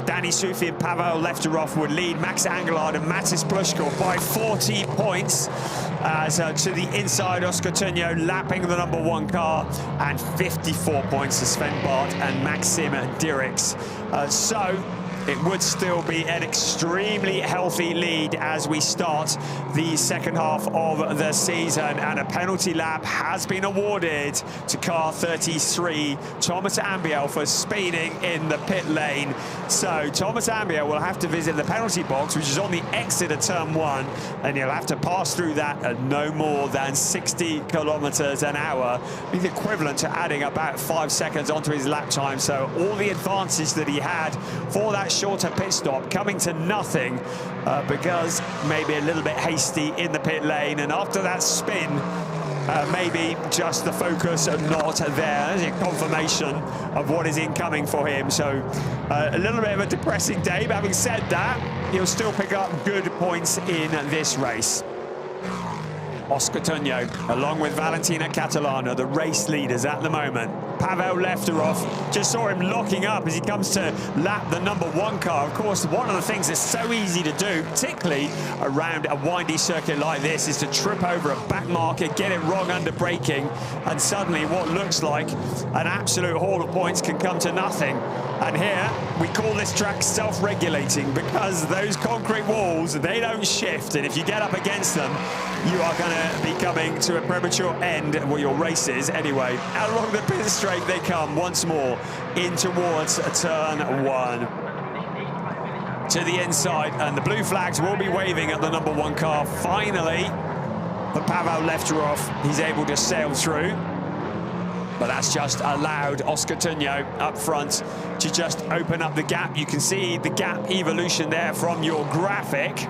Danny Sufi and Pavel Lefterov would lead Max Angelard and Matis Plushkov by 40 points. As to the inside, Oscar Tunyo lapping the number 1 car, and 54 points to Sven Bart and Maxim Dirks. So it would still be an extremely healthy lead as we start the second half of the season, and a penalty lap has been awarded to car 33, Thomas Ambiel, for speeding in the pit lane. So Thomas Ambiel will have to visit the penalty box, which is on the exit of turn 1, and he'll have to pass through that at no more than 60 kilometers an hour, the equivalent to adding about 5 seconds onto his lap time. So all the advantage that he had for that shorter pit stop coming to nothing because maybe a little bit hasty in the pit lane, and after that spin, maybe just the focus not there. There's a confirmation of what is incoming for him. So a little bit of a depressing day, but having said that, he'll still pick up good points in this race. Oscar Tunjo, along with Valentina Catalana, the race leaders at the moment. Pavel Lefterov, just saw him locking up as he comes to lap the #1 car. Of course, one of the things that's so easy to do, particularly around a windy circuit like this, is to trip over a back marker, get it wrong under braking, and suddenly what looks like an absolute haul of points can come to nothing. And here, we call this track self-regulating, because those concrete walls, they don't shift, and if you get up against them, you are going to be coming to a premature end, well, your races anyway. Out along the pit straight they come once more in towards turn 1. To the inside, and the blue flags will be waving at the #1 car. Finally, for Pavel Lefterov, he's able to sail through. But that's just allowed Oscar Tunjo up front to just open up the gap. You can see the gap evolution there from your graphic.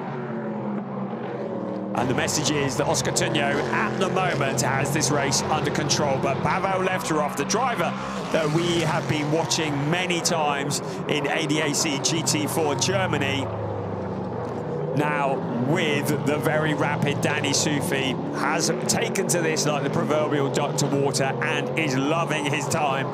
And the message is that Oscar Tunjo, at the moment, has this race under control. But Pavel Lefterov, the driver that we have been watching many times in ADAC GT4 Germany, now with the very rapid Danny Sufi, has taken to this like the proverbial duck to water and is loving his time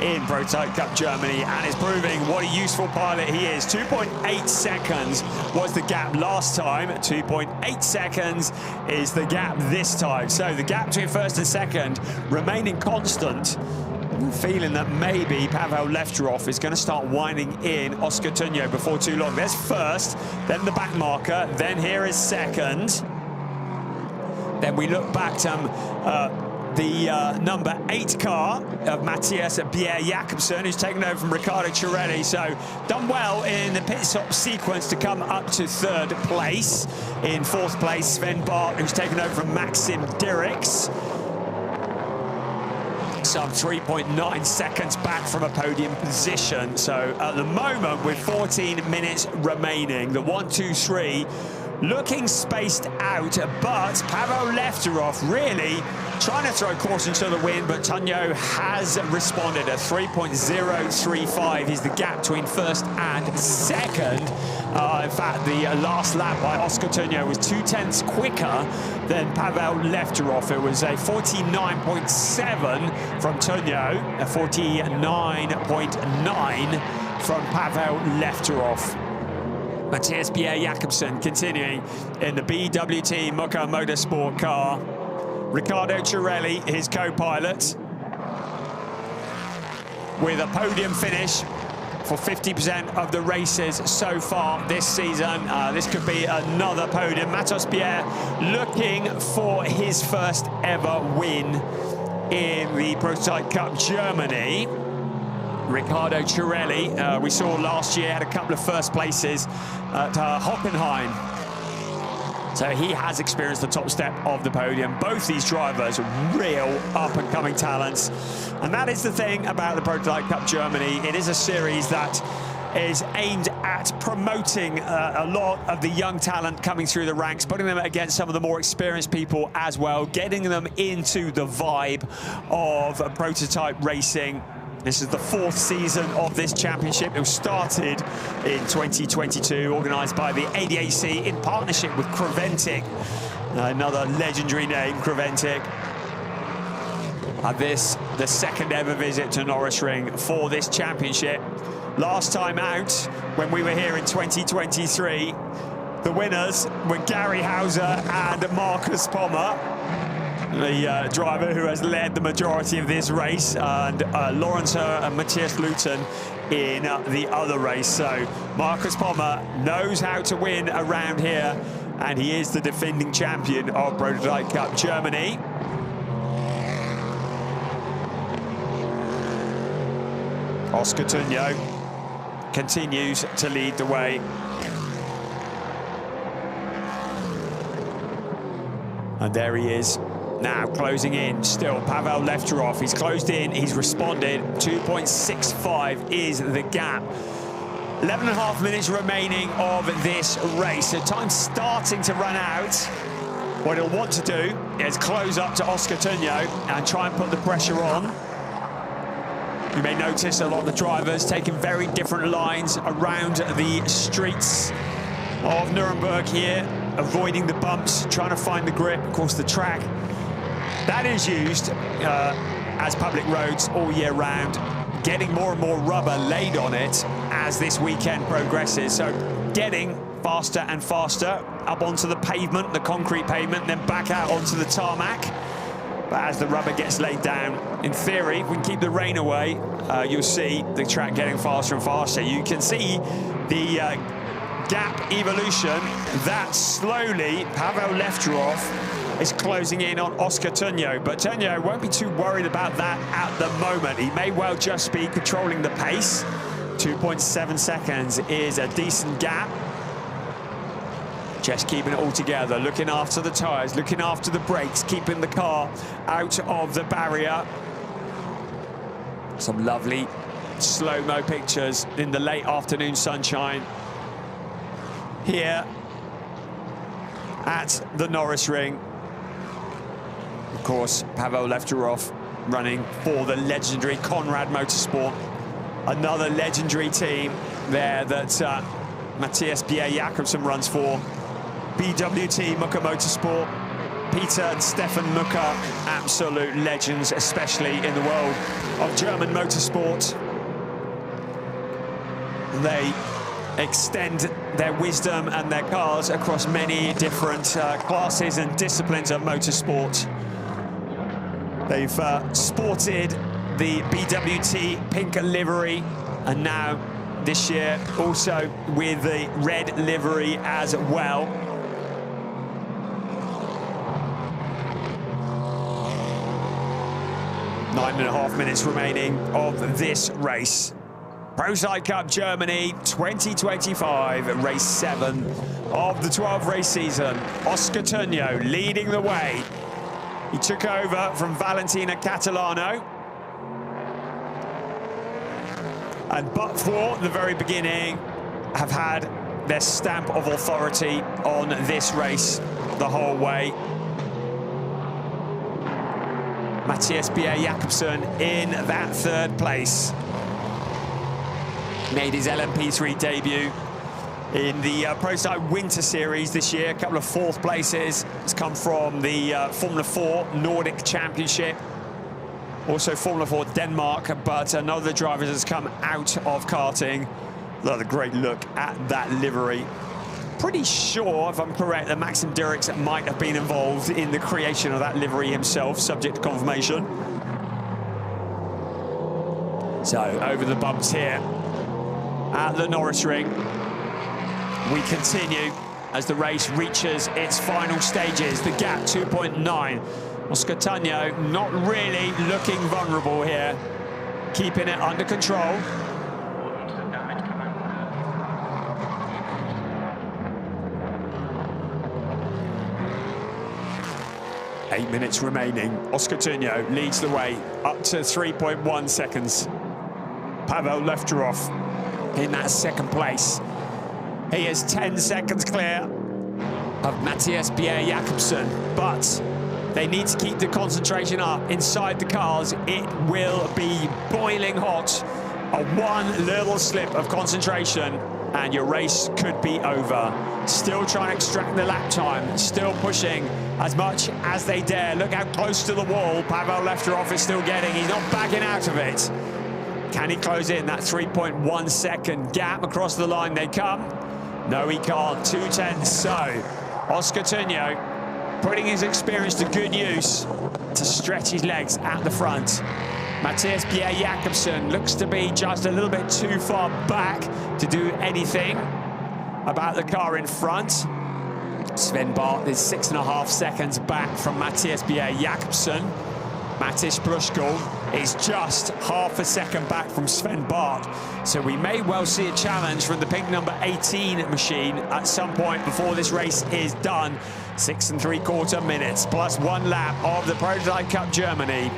in Prototype Cup Germany, and is proving what a useful pilot he is. 2.8 seconds was the gap last time. 2.8 seconds is the gap this time. So the gap between first and second remaining constant. Feeling that maybe Pavel Lefterov is going to start winding in Oscar Tunjo before too long. There's first, then the back marker, then here is second. Then we look back to the #8 car of Matthias Bjerre-Jakobsen, who's taken over from Riccardo Cirelli. So done well in the pit stop sequence to come up to 3rd place. In 4th place, Sven Bart, who's taken over from Maxim Dirks. Some 3.9 seconds back from a podium position. So at the moment, with 14 minutes remaining, the 1, 2, 3 looking spaced out, but Pavel Lefterov really trying to throw caution to the wind, but Tunjo has responded. A 3.035 is the gap between first and second. In fact, the last lap by Oscar Tunjo was 0.2 quicker than Pavel Lefterov. It was a 49.7 from Tunjo, a 49.9 from Pavel Lefterov. Matthias Bjerre-Jakobsen continuing in the BWT Mucka Motorsport car. Riccardo Cirelli, his co-pilot, with a podium finish for 50% of the races so far this season. This could be another podium. Matthias Bjerre looking for his first ever win in the Prototype Cup Germany. Riccardo Cirelli, we saw last year, had a couple of first places at Hockenheim. So he has experienced the top step of the podium. Both these drivers, real up-and-coming talents. And that is the thing about the Prototype Cup Germany. It is a series that is aimed at promoting a lot of the young talent coming through the ranks, putting them against some of the more experienced people as well, getting them into the vibe of prototype racing. This is the 4th season of this championship. It was started in 2022, organised by the ADAC in partnership with Creventic, another legendary name, Creventic. This, the 2nd ever visit to Norisring for this championship. Last time out, when we were here in 2023, the winners were Gary Hauser and Marcus Pommer. the driver who has led the majority of this race, and Lawrence and Matthias Luton in the other race. So Marcus Pommer knows how to win around here, and he is the defending champion of Prototype Cup Germany. Oscar Tunjo continues to lead the way. And there he is, now closing in. Still, Pavel Lefterov, he's closed in, he's responded. 2.65 is the gap. 11.5 minutes remaining of this race. So time's starting to run out. What he'll want to do is close up to Oscar Tunjo and try and put the pressure on. You may notice a lot of the drivers taking very different lines around the streets of Nuremberg here, avoiding the bumps, trying to find the grip. Of course, the track that is used as public roads all year round, getting more and more rubber laid on it as this weekend progresses. So getting faster and faster up onto the pavement, the concrete pavement, then back out onto the tarmac. But as the rubber gets laid down, in theory, if we can keep the rain away, you'll see the track getting faster and faster. You can see the gap evolution that slowly Pavel Lefterov is closing in on Oscar Tunjo, but Tunjo won't be too worried about that at the moment. He may well just be controlling the pace. 2.7 seconds is a decent gap. Just keeping it all together, looking after the tyres, looking after the brakes, keeping the car out of the barrier. Some lovely slow-mo pictures in the late afternoon sunshine here at the Norisring. Of course, Pavel Lefterov running for the legendary Conrad Motorsport. Another legendary team there that Matthias Pierre Jakobsen runs for. BWT Mucker Motorsport. Peter and Stefan Mucker, absolute legends, especially in the world of German motorsport. They extend their wisdom and their cars across many different classes and disciplines of motorsport. They've sported the BWT pink livery, and now this year also with the red livery as well. 9.5 minutes remaining of this race. Prototype Cup Germany 2025, race 7 of the 12-race season. Oscar Tunjo leading the way. He took over from Valentina Catalano. And but for the very beginning, have had their stamp of authority on this race the whole way. Matthias Pierre Jakobsen in that 3rd place. Made his LMP3 debut in the Prototype Winter Series this year. A couple of 4th places. It's come from the Formula 4 Nordic Championship. Also Formula 4 Denmark, but another driver has come out of karting. Another great look at that livery. Pretty sure, if I'm correct, that Maxim Dirks might have been involved in the creation of that livery himself, subject to confirmation. So, over the bumps here at the Norisring. We continue as the race reaches its final stages. The gap, 2.9. Oscar Tunjo not really looking vulnerable here, keeping it under control. Eight minutes remaining. Oscar Tunjo leads the way up to 3.1 seconds. Pavel Lefterov in that 2nd place. He is 10 seconds clear of Matthias Pierre Jakobsen, but they need to keep the concentration up inside the cars. It will be boiling hot. A one little slip of concentration and your race could be over. Still trying to extract the lap time, still pushing as much as they dare. Look how close to the wall Pavel Lefterov is still getting. He's not backing out of it. Can he close in that 3.1 second gap? Across the line they come. No, he can't. 2 tenths. So Oscar Tunjo putting his experience to good use to stretch his legs at the front. Mathias Pierre Jakobsen looks to be just a little bit too far back to do anything about the car in front. Sven Barth is 6.5 seconds back from Mathias Pierre Jakobsen. Mattis Plushkal is just half a second back from Sven Barth. So we may well see a challenge from the pink number 18 machine at some point before this race is done. 6 3/4 minutes plus 1 lap of the Prototype Cup Germany.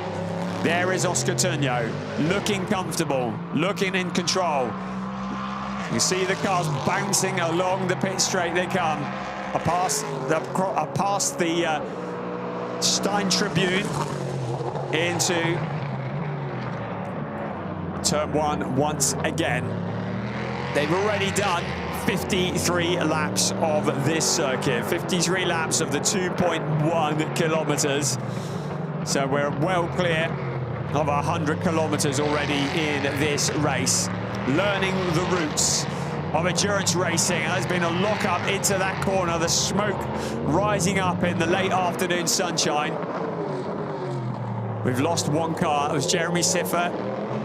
There is Oscar Tunjo, looking comfortable, looking in control. You see the cars bouncing along the pit straight they come. Past the Stein Tribune into turn 1 once again. They've already done 53 laps of this circuit, 53 laps of the 2.1 kilometers. So we're well clear of 100 kilometers already in this race. Learning the routes of endurance racing. There's been a lock-up into that corner, the smoke rising up in the late afternoon sunshine. We've lost one car. It was Jeremy Siffer,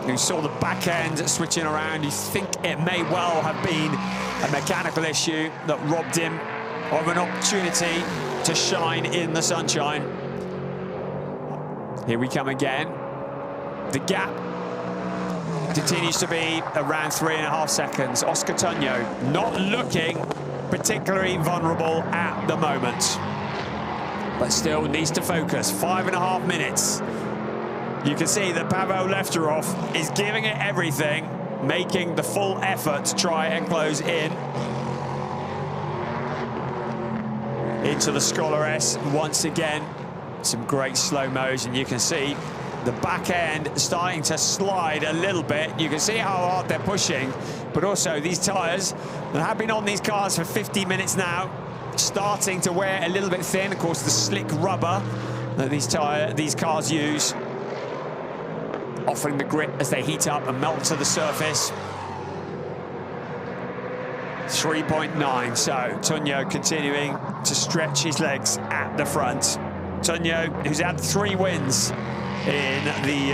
who saw the back end switching around. You think it may well have been a mechanical issue that robbed him of an opportunity to shine in the sunshine. Here we come again. The gap continues to be around 3.5 seconds. Oscar Tunjo not looking particularly vulnerable at the moment, but still needs to focus. 5.5 minutes. You can see that Pavel Lefterov is giving it everything, making the full effort to try and close in. Into the Scholar S once again. Some great slow-mos, and you can see the back end starting to slide a little bit. You can see how hard they're pushing, but also these tyres that have been on these cars for 50 minutes now, starting to wear a little bit thin. Of course, the slick rubber that these cars use, offering the grip as they heat up and melt to the surface. 3.9, so Tunjo continuing to stretch his legs at the front. Tunjo, who's had 3 wins in the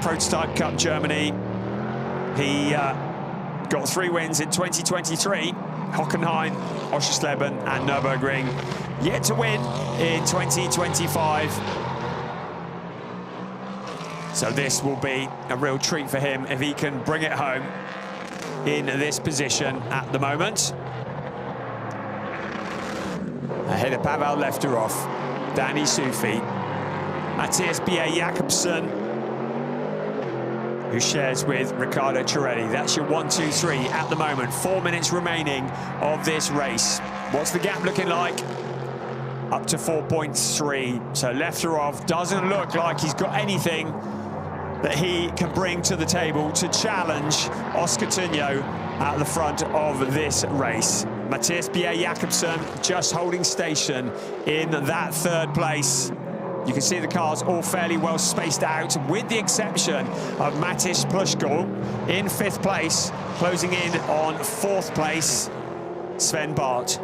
Prototype Cup Germany. He got 3 wins in 2023, Hockenheim, Oschersleben and Nürburgring. Yet to win in 2025. So this will be a real treat for him if he can bring it home in this position at the moment. Ahead of Pavel Lefterov, Danny Sufi, Mathias Pierre Jakobsen, who shares with Riccardo Ciarelli. That's your 1, 2, 3 at the moment. 4 minutes remaining of this race. What's the gap looking like? Up to 4.3. So Lefterov doesn't look like he's got anything that he can bring to the table to challenge Oscar Tunjo at the front of this race. Mathias Pierre Jakobsen just holding station in that 3rd place. You can see the cars all fairly well spaced out, with the exception of Mattis Plushkal in 5th place, closing in on 4th place, Sven Barth.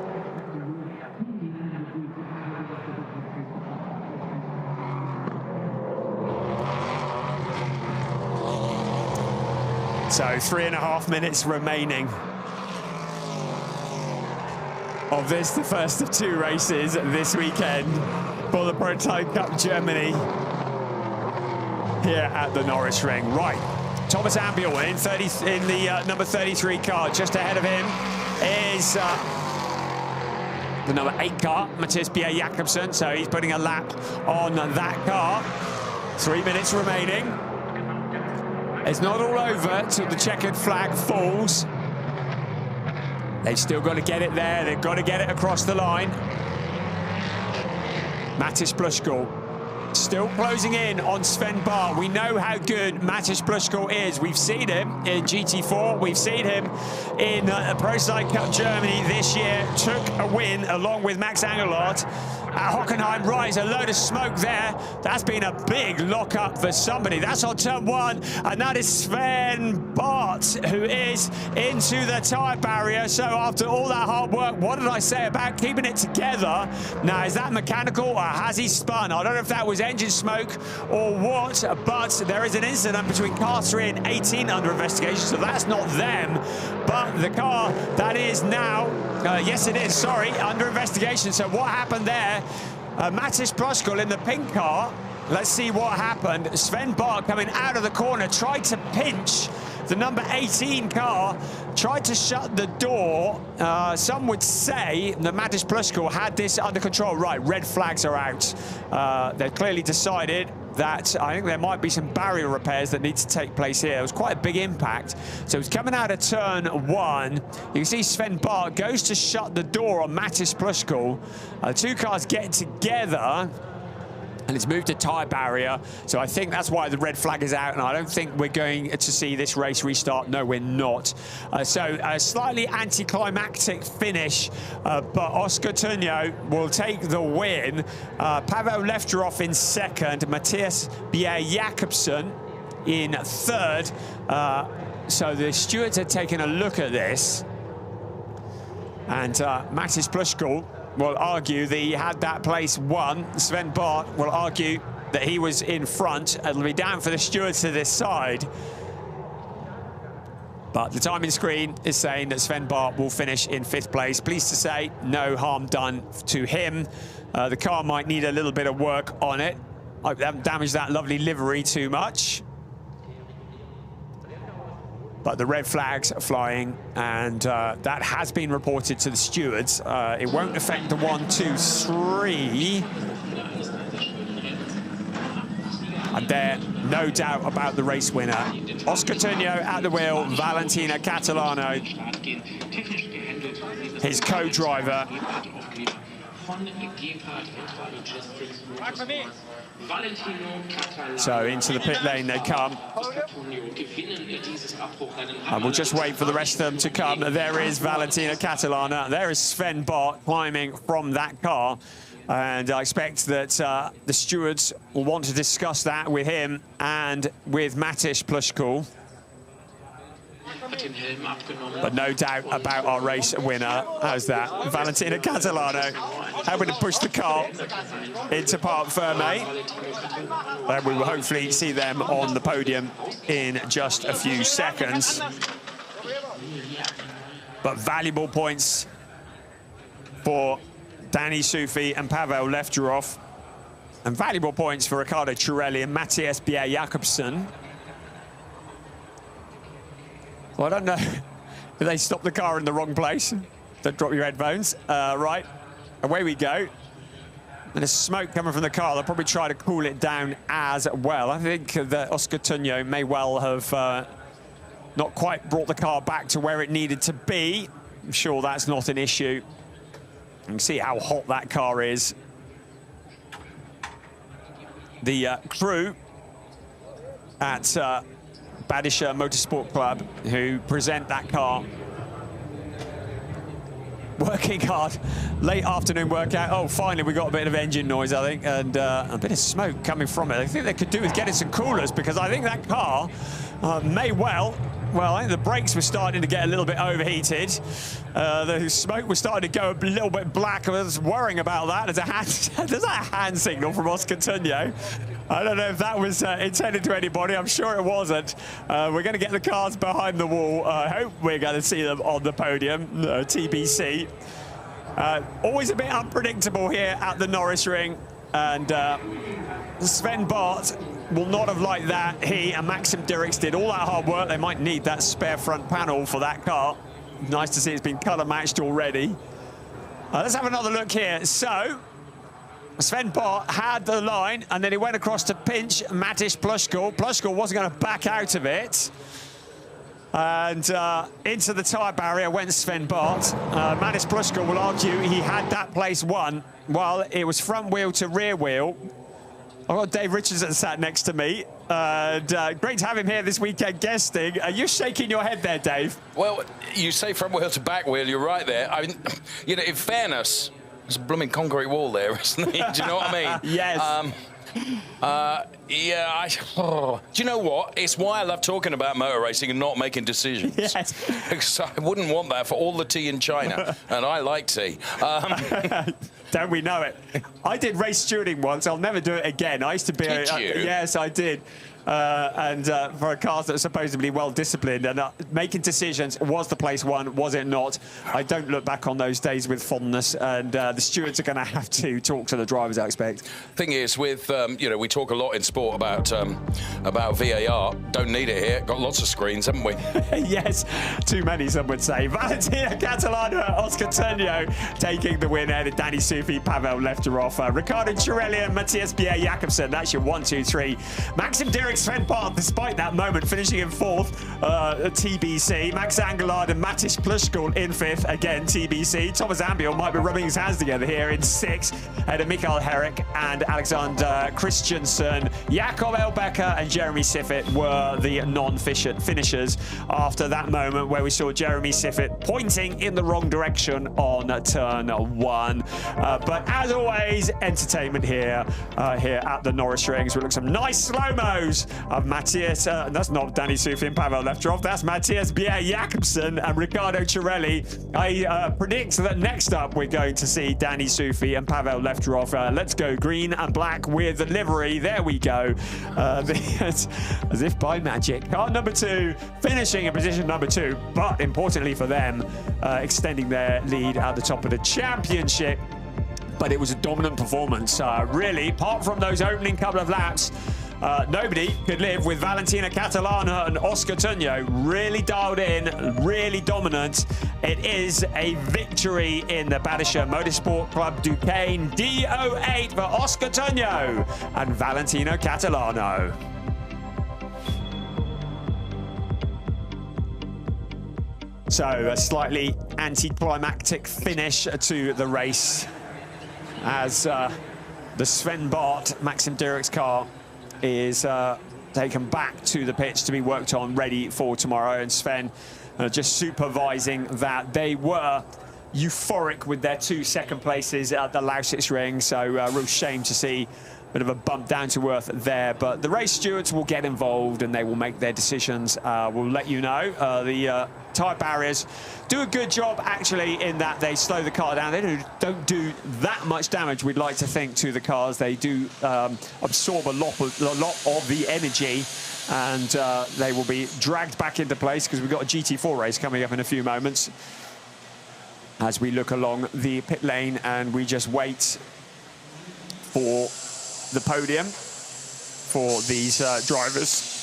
So 3.5 minutes remaining of this, the first of 2 races this weekend for the Prototype Cup Germany here at the Norisring. Right, Thomas Ambiel in the number 33 car. Just ahead of him is the number 8 car, Mathias Pierre Jakobsen. So he's putting a lap on that car. 3 minutes remaining. It's not all over till the checkered flag falls. They've still got to get it there. They've got to get it across the line. Mattis Plushkal still closing in on Sven Barth. We know how good Mattis Plushkal is. We've seen him in GT4. We've seen him in the Prototype Cup Germany this year. Took a win along with Max Engelhardt at Hockenheim. Right, a load of smoke there. That's been a big lock-up for somebody. That's on turn 1, and that is Sven Bart, who is into the tyre barrier. So after all that hard work, what did I say about keeping it together? Now, is that mechanical, or has he spun? I don't know if that was engine smoke or what, but there is an incident between car 3 and 18 under investigation, so that's not them, but the car that is now, yes it is, sorry, under investigation. So what happened there? Mattis Pluskul in the pink car. Let's see what happened. Sven Bart coming out of the corner, tried to pinch the number 18 car, tried to shut the door. Some would say that Mattis Pluskul had this under control. Right, red flags are out. They've clearly decided that I think there might be some barrier repairs that need to take place here. It was quite a big impact. So he's coming out of turn 1. You can see Sven Bart goes to shut the door on Mattis Pluskul. Two cars get together, and it's moved to tyre barrier. So I think that's why the red flag is out, and I don't think we're going to see this race restart. No, we're not. So a slightly anticlimactic finish, but Oscar Tunjo will take the win. Pavel Lefterov in second, Matthias Bjerre-Jacobsen in third. So the stewards are taking a look at this, and Mattis Pluskul will argue that he had that place won. Sven Bart will argue that he was in front. It'll be down for the stewards to this side. But the timing screen is saying that Sven Bart will finish in 5th place. Pleased to say, no harm done to him. The car might need a little bit of work on it. I hope they haven't damaged that lovely livery too much. But the red flags are flying, and that has been reported to the stewards. It won't affect the 1, 2, 3. And there, no doubt about the race winner. Oscar Tunjo at the wheel, Valentino Catalano, his co-driver. So into the pit lane they come. And we'll just wait for the rest of them to come. There is Valentino Catalano. There is Sven Bart climbing from that car. And I expect that the stewards will want to discuss that with him and with Mattis Pluskul. But no doubt about our race winner. How's that? Valentino Catalano having to push the car into Parc Fermé. And we will hopefully see them on the podium in just a few seconds. But valuable points for Danny Sufi and Pavel Lefterov. And valuable points for Riccardo Trulli and Matthias Bjerre-Jacobsen. Well, I don't know if they stop the car in the wrong place. Don't drop your headphones. Right, away we go. And there's smoke coming from the car. They'll probably try to cool it down as well. I think that Oscar Tunjo may well have not quite brought the car back to where it needed to be. I'm sure that's not an issue. You can see how hot that car is. The crew at Badisha Motorsport Club, who present that car, working hard. Late afternoon workout. Oh, finally we got a bit of engine noise, I think, and a bit of smoke coming from it. I think they could do with getting some coolers, because I think that car may well, I think the brakes were starting to get a little bit overheated. The smoke was starting to go a little bit black. I was worrying about that. There's a hand signal from Oscar Tunjo. I don't know if that was intended to anybody. I'm sure it wasn't. We're going to get the cars behind the wall. I hope we're going to see them on the podium, TBC. Always a bit unpredictable here at the Norisring. And Sven Bart will not have liked that. He and Maxim Dirks did all that hard work. They might need that spare front panel for that car. Nice to see it's been colour matched already. Let's have another look here. So Sven Bart had the line, and then he went across to pinch Mattis Pluskul. Pluskul wasn't going to back out of it. And into the tyre barrier went Sven Bart. Mattis Pluskul will argue he had that place won, while it was front wheel to rear wheel. I've got Dave Richardson sat next to me. And great to have him here this weekend guesting. You're shaking your head there, Dave. Well, you say front wheel to back wheel, you're right there. I mean, you know, in fairness, There's a blooming concrete wall there, isn't there? Do you know what I mean? Yes. Yeah, do you know what? It's why I love talking about motor racing and not making decisions. Yes. Because I wouldn't want that for all the tea in China, and I like tea. Don't we know it? I did race stewarding once. I'll never do it again. I used to be... Did you? Yes, I did. For a car that's supposedly well disciplined, and making decisions, was the place one, was it not? I don't look back on those days with fondness, and the stewards are going to have to talk to the drivers, I expect. Thing is, with you know, we talk a lot in sport about VAR. Don't need it here. Got lots of screens, haven't we? Yes, too many, some would say. Valentina Catalano, Oscar Turnio taking the win ahead of Danny Sufi, Pavel Lefterov, Riccardo Cirelli and Matthias Bjerre-Jacobsen. That's your 1, 2, 3. Maxim Derek Sven Barth, despite that moment, finishing in 4th, TBC. Max Angelard and Matisz Plushkul in 5th, again, TBC. Thomas Ambiel might be rubbing his hands together here in 6th, ahead of Mikael Herrick and Alexander Christensen. Jakob Elbecker and Jeremy Siffett were the non-finishers after that moment where we saw Jeremy Siffett pointing in the wrong direction on turn 1. But as always, entertainment here at the Norisring. So we look some nice slow-mos of Matthias, that's not Danny Sufi and Pavel Lefterov, that's Matthias Bjerre-Jacobsen and Riccardo Cirelli. I predict that next up we're going to see Danny Sufi and Pavel Lefterov. Let's go green and black with the livery. There we go. As if by magic. Car number 2 finishing in position number 2, but importantly for them, extending their lead at the top of the championship. But it was a dominant performance, really, apart from those opening couple of laps. Nobody could live with Valentina Catalano and Oscar Turnio. Really dialed in, really dominant. It is a victory in the Badischer Motorsport Club Duquesne DO8 for Oscar Turnio and Valentina Catalano. So a slightly anticlimactic finish to the race as the Sven Barth, Maxim Derek's car is taken back to the pitch to be worked on, ready for tomorrow. And Sven just supervising that. They were euphoric with their 2 second places at the Lausitz Ring, so real shame to see a bit of a bump down to earth there. But the race stewards will get involved and they will make their decisions. We'll let you know. The tyre barriers do a good job actually in that they slow the car down. They don't do that much damage, we'd like to think, to the cars. They do absorb a lot of the energy, and they will be dragged back into place because we've got a GT4 race coming up in a few moments as we look along the pit lane and we just wait for the podium for these drivers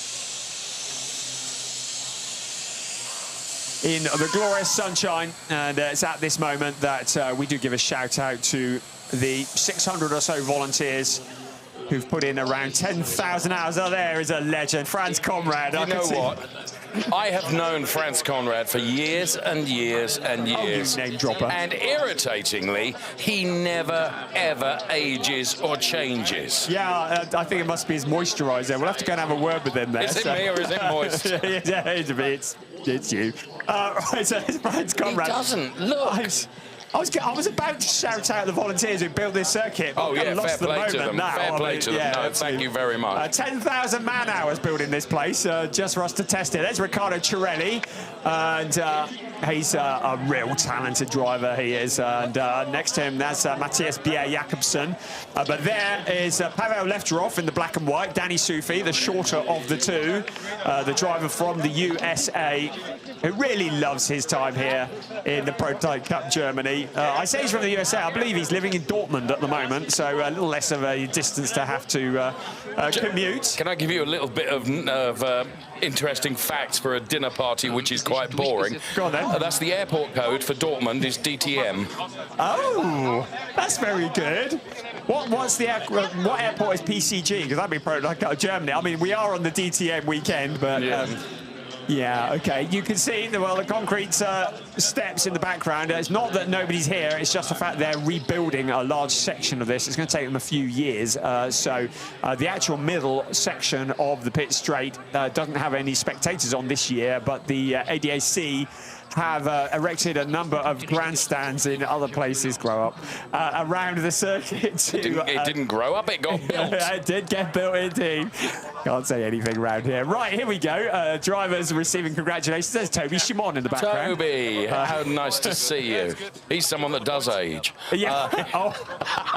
in the glorious sunshine. And it's at this moment that we do give a shout out to the 600 or so volunteers who've put in around 10,000 hours. Oh, there is a legend, Franz Conrad. You know what? I have known Franz Conrad for years and years and years. Oh, you name dropper. And irritatingly, he never, ever ages or changes. Yeah, I think it must be his moisturiser. We'll have to go and have a word with him there. Is it me or is it moist? Yeah, it's you. Right, so it's Franz Conrad. He doesn't. Look. I was about to shout out the volunteers who built this circuit. Oh, yeah, fair play to them. Fair play to them. Yeah, no, thank you very much. 10,000 man-hours building this place just for us to test it. There's Riccardo Cirelli, and he's a real talented driver, he is. And next to him, that's Matthias Bjerre-Jacobsen. But there is Pavel Lefterov in the black and white, Danny Sufi, the shorter of the two, the driver from the USA, who really loves his time here in the Prototype Cup Germany. I say he's from the USA. I believe he's living in Dortmund at the moment, so a little less of a distance to have to commute. Can I give you a little bit of interesting facts for a dinner party, which is quite boring? Go on then. That's the airport code for Dortmund is DTM. Oh, that's very good. What airport is PCG? Because that'd be Prototype Germany. I mean, we are on the DTM weekend, but. Yeah. Yeah, okay. You can see the concrete steps in the background. It's not that nobody's here. It's just the fact they're rebuilding a large section of this. It's going to take them a few years. So the actual middle section of the pit straight doesn't have any spectators on this year, but the ADAC have erected a number of grandstands in other places grow up around the circuit. It didn't grow up, it got built. It did get built indeed. Can't say anything around here. Right, here we go. Drivers receiving congratulations. There's Toby Shimon in the background. Toby, how nice to see you. He's someone that does age. Yeah.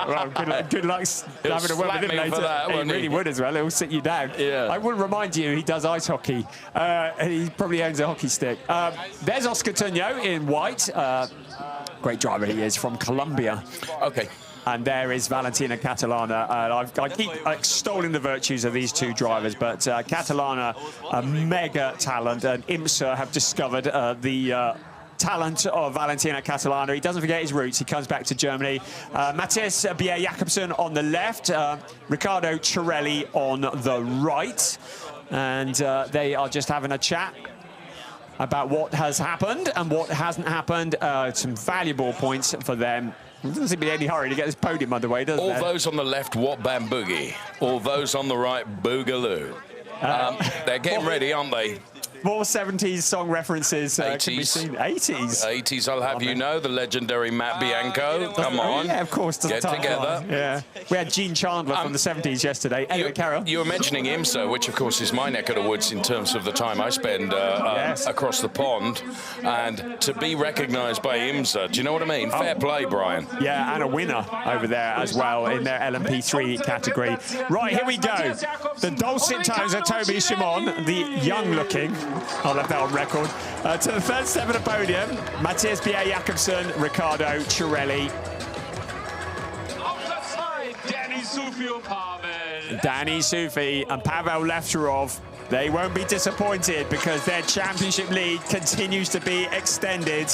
Well, good luck having a word with him later. That, he really would as well. He'll sit you down. Yeah. I will remind you, he does ice hockey. He probably owns a hockey stick. There's Oscar Tuño in white. Great driver he is from Colombia. Okay. And there is Valentina Catalana. I keep extolling the virtues of these two drivers, but Catalana, a mega talent, and IMSA have discovered the talent of Valentina Catalana. He doesn't forget his roots. He comes back to Germany. Matthias Bier-Jakobsen on the left, Riccardo Cirelli on the right. And they are just having a chat about what has happened and what hasn't happened. Some valuable points for them. There doesn't seem to be any hurry to get this podium underway, does there? All those on the left, what bam boogie. All those on the right, boogaloo. They're getting ready, aren't they? More 70s song references 80s. can be seen. 80s. 80s, I'll have you know, the legendary Matt Bianco. Come on. Yeah, of course. Get together. Yeah. We had Gene Chandler from the 70s yesterday. Anyway, Carol. You were mentioning IMSA, which of course is my neck of the woods in terms of the time I spend across the pond. And to be recognised by IMSA, do you know what I mean? Fair play, Brian. Yeah, and a winner over there as well in their LMP3 category. Right, here we go. The dulcet tones of Toby Shimon, the young-looking. I'll have that on record. To the third step of the podium, Matthias Bier-Jakobsen, Riccardo Cirelli. Danny Sufi and Pavel Lefterov. They won't be disappointed because their championship lead continues to be extended.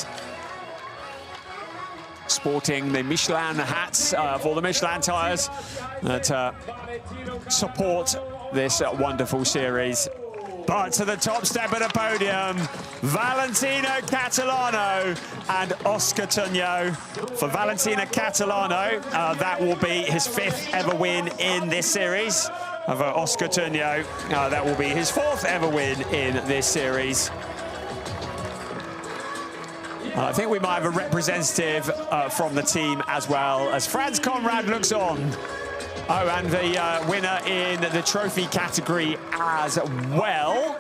Sporting the Michelin hats for the Michelin tyres that support this wonderful series. But to the top step of the podium, Valentino Catalano and Oscar Tuño. For Valentino Catalano, that will be his 5th ever win in this series. For Oscar Tuño, that will be his 4th ever win in this series. I think we might have a representative from the team as well, as Franz Conrad looks on. Oh, and the winner in the trophy category as well.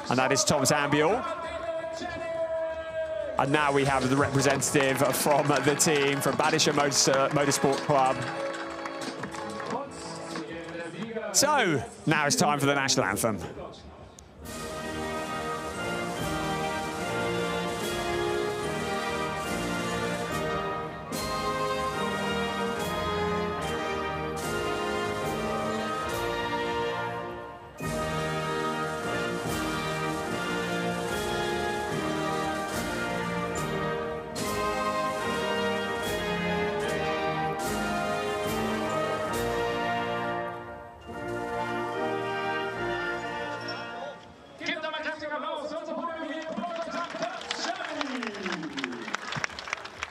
And that is Thomas Ambiel. And now we have the representative from the team, from Badische Motorsport Club. So, now it's time for the national anthem.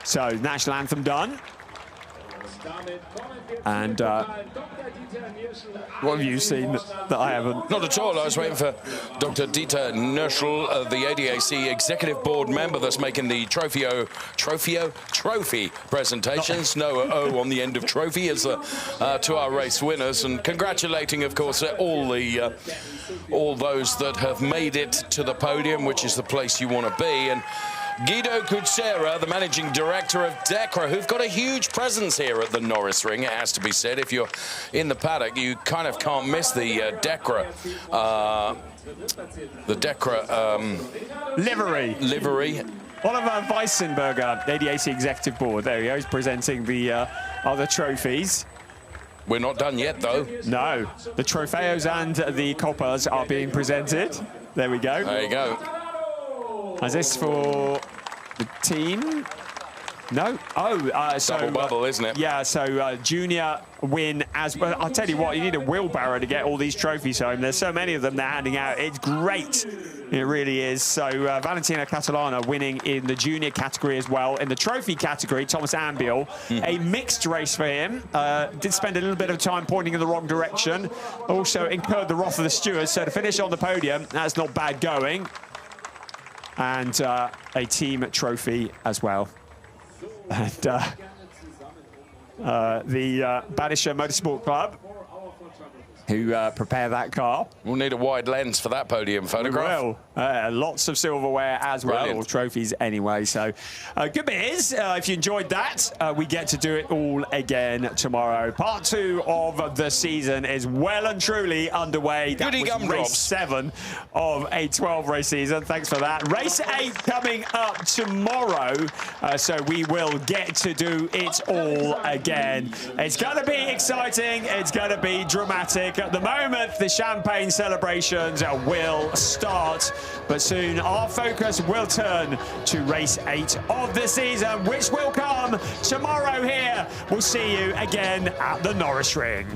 So, national anthem done. And what have you seen that I haven't? Not at all. I was waiting for Dr. Dieter Nörschel, the ADAC Executive Board member that's making the trophy presentations. No O on the end of trophy as to our race winners, and congratulating, of course, all those that have made it to the podium, which is the place you want to be. And Guido Kuchera, the managing director of DECRA, who've got a huge presence here at the Norisring, it has to be said. If you're in the paddock, you kind of can't miss the DECRA livery. Oliver Weissenberger, ADAC Executive Board. There he is, presenting the other trophies. We're not done yet, though. No. The trofeos and the coppers are being presented. There we go. There you go. Is this for the team? No? Oh, so... Double bubble, isn't it? Yeah, so junior win as well. I'll tell you what, you need a wheelbarrow to get all these trophies home. There's so many of them they're handing out. It's great. It really is. So Valentino Catalana winning in the junior category as well. In the trophy category, Thomas Ambiel, a mixed race for him. Did spend a little bit of time pointing in the wrong direction. Also incurred the wrath of the stewards. So to finish on the podium, that's not bad going. and a team trophy as well. And the Badischer Motorsport Club, who prepare that car. We'll need a wide lens for that podium photograph. We will. Lots of silverware as well, or trophies anyway. So good bit is, if you enjoyed that, we get to do it all again tomorrow. Part 2 of the season is well and truly underway. That was race 7 of a 12-race season. Thanks for that. Race 8 coming up tomorrow. So we will get to do it all again. It's going to be exciting. It's going to be dramatic. At the moment, the champagne celebrations will start, but soon our focus will turn to race 8 of the season, which will come tomorrow here. We'll see you again at the Norisring.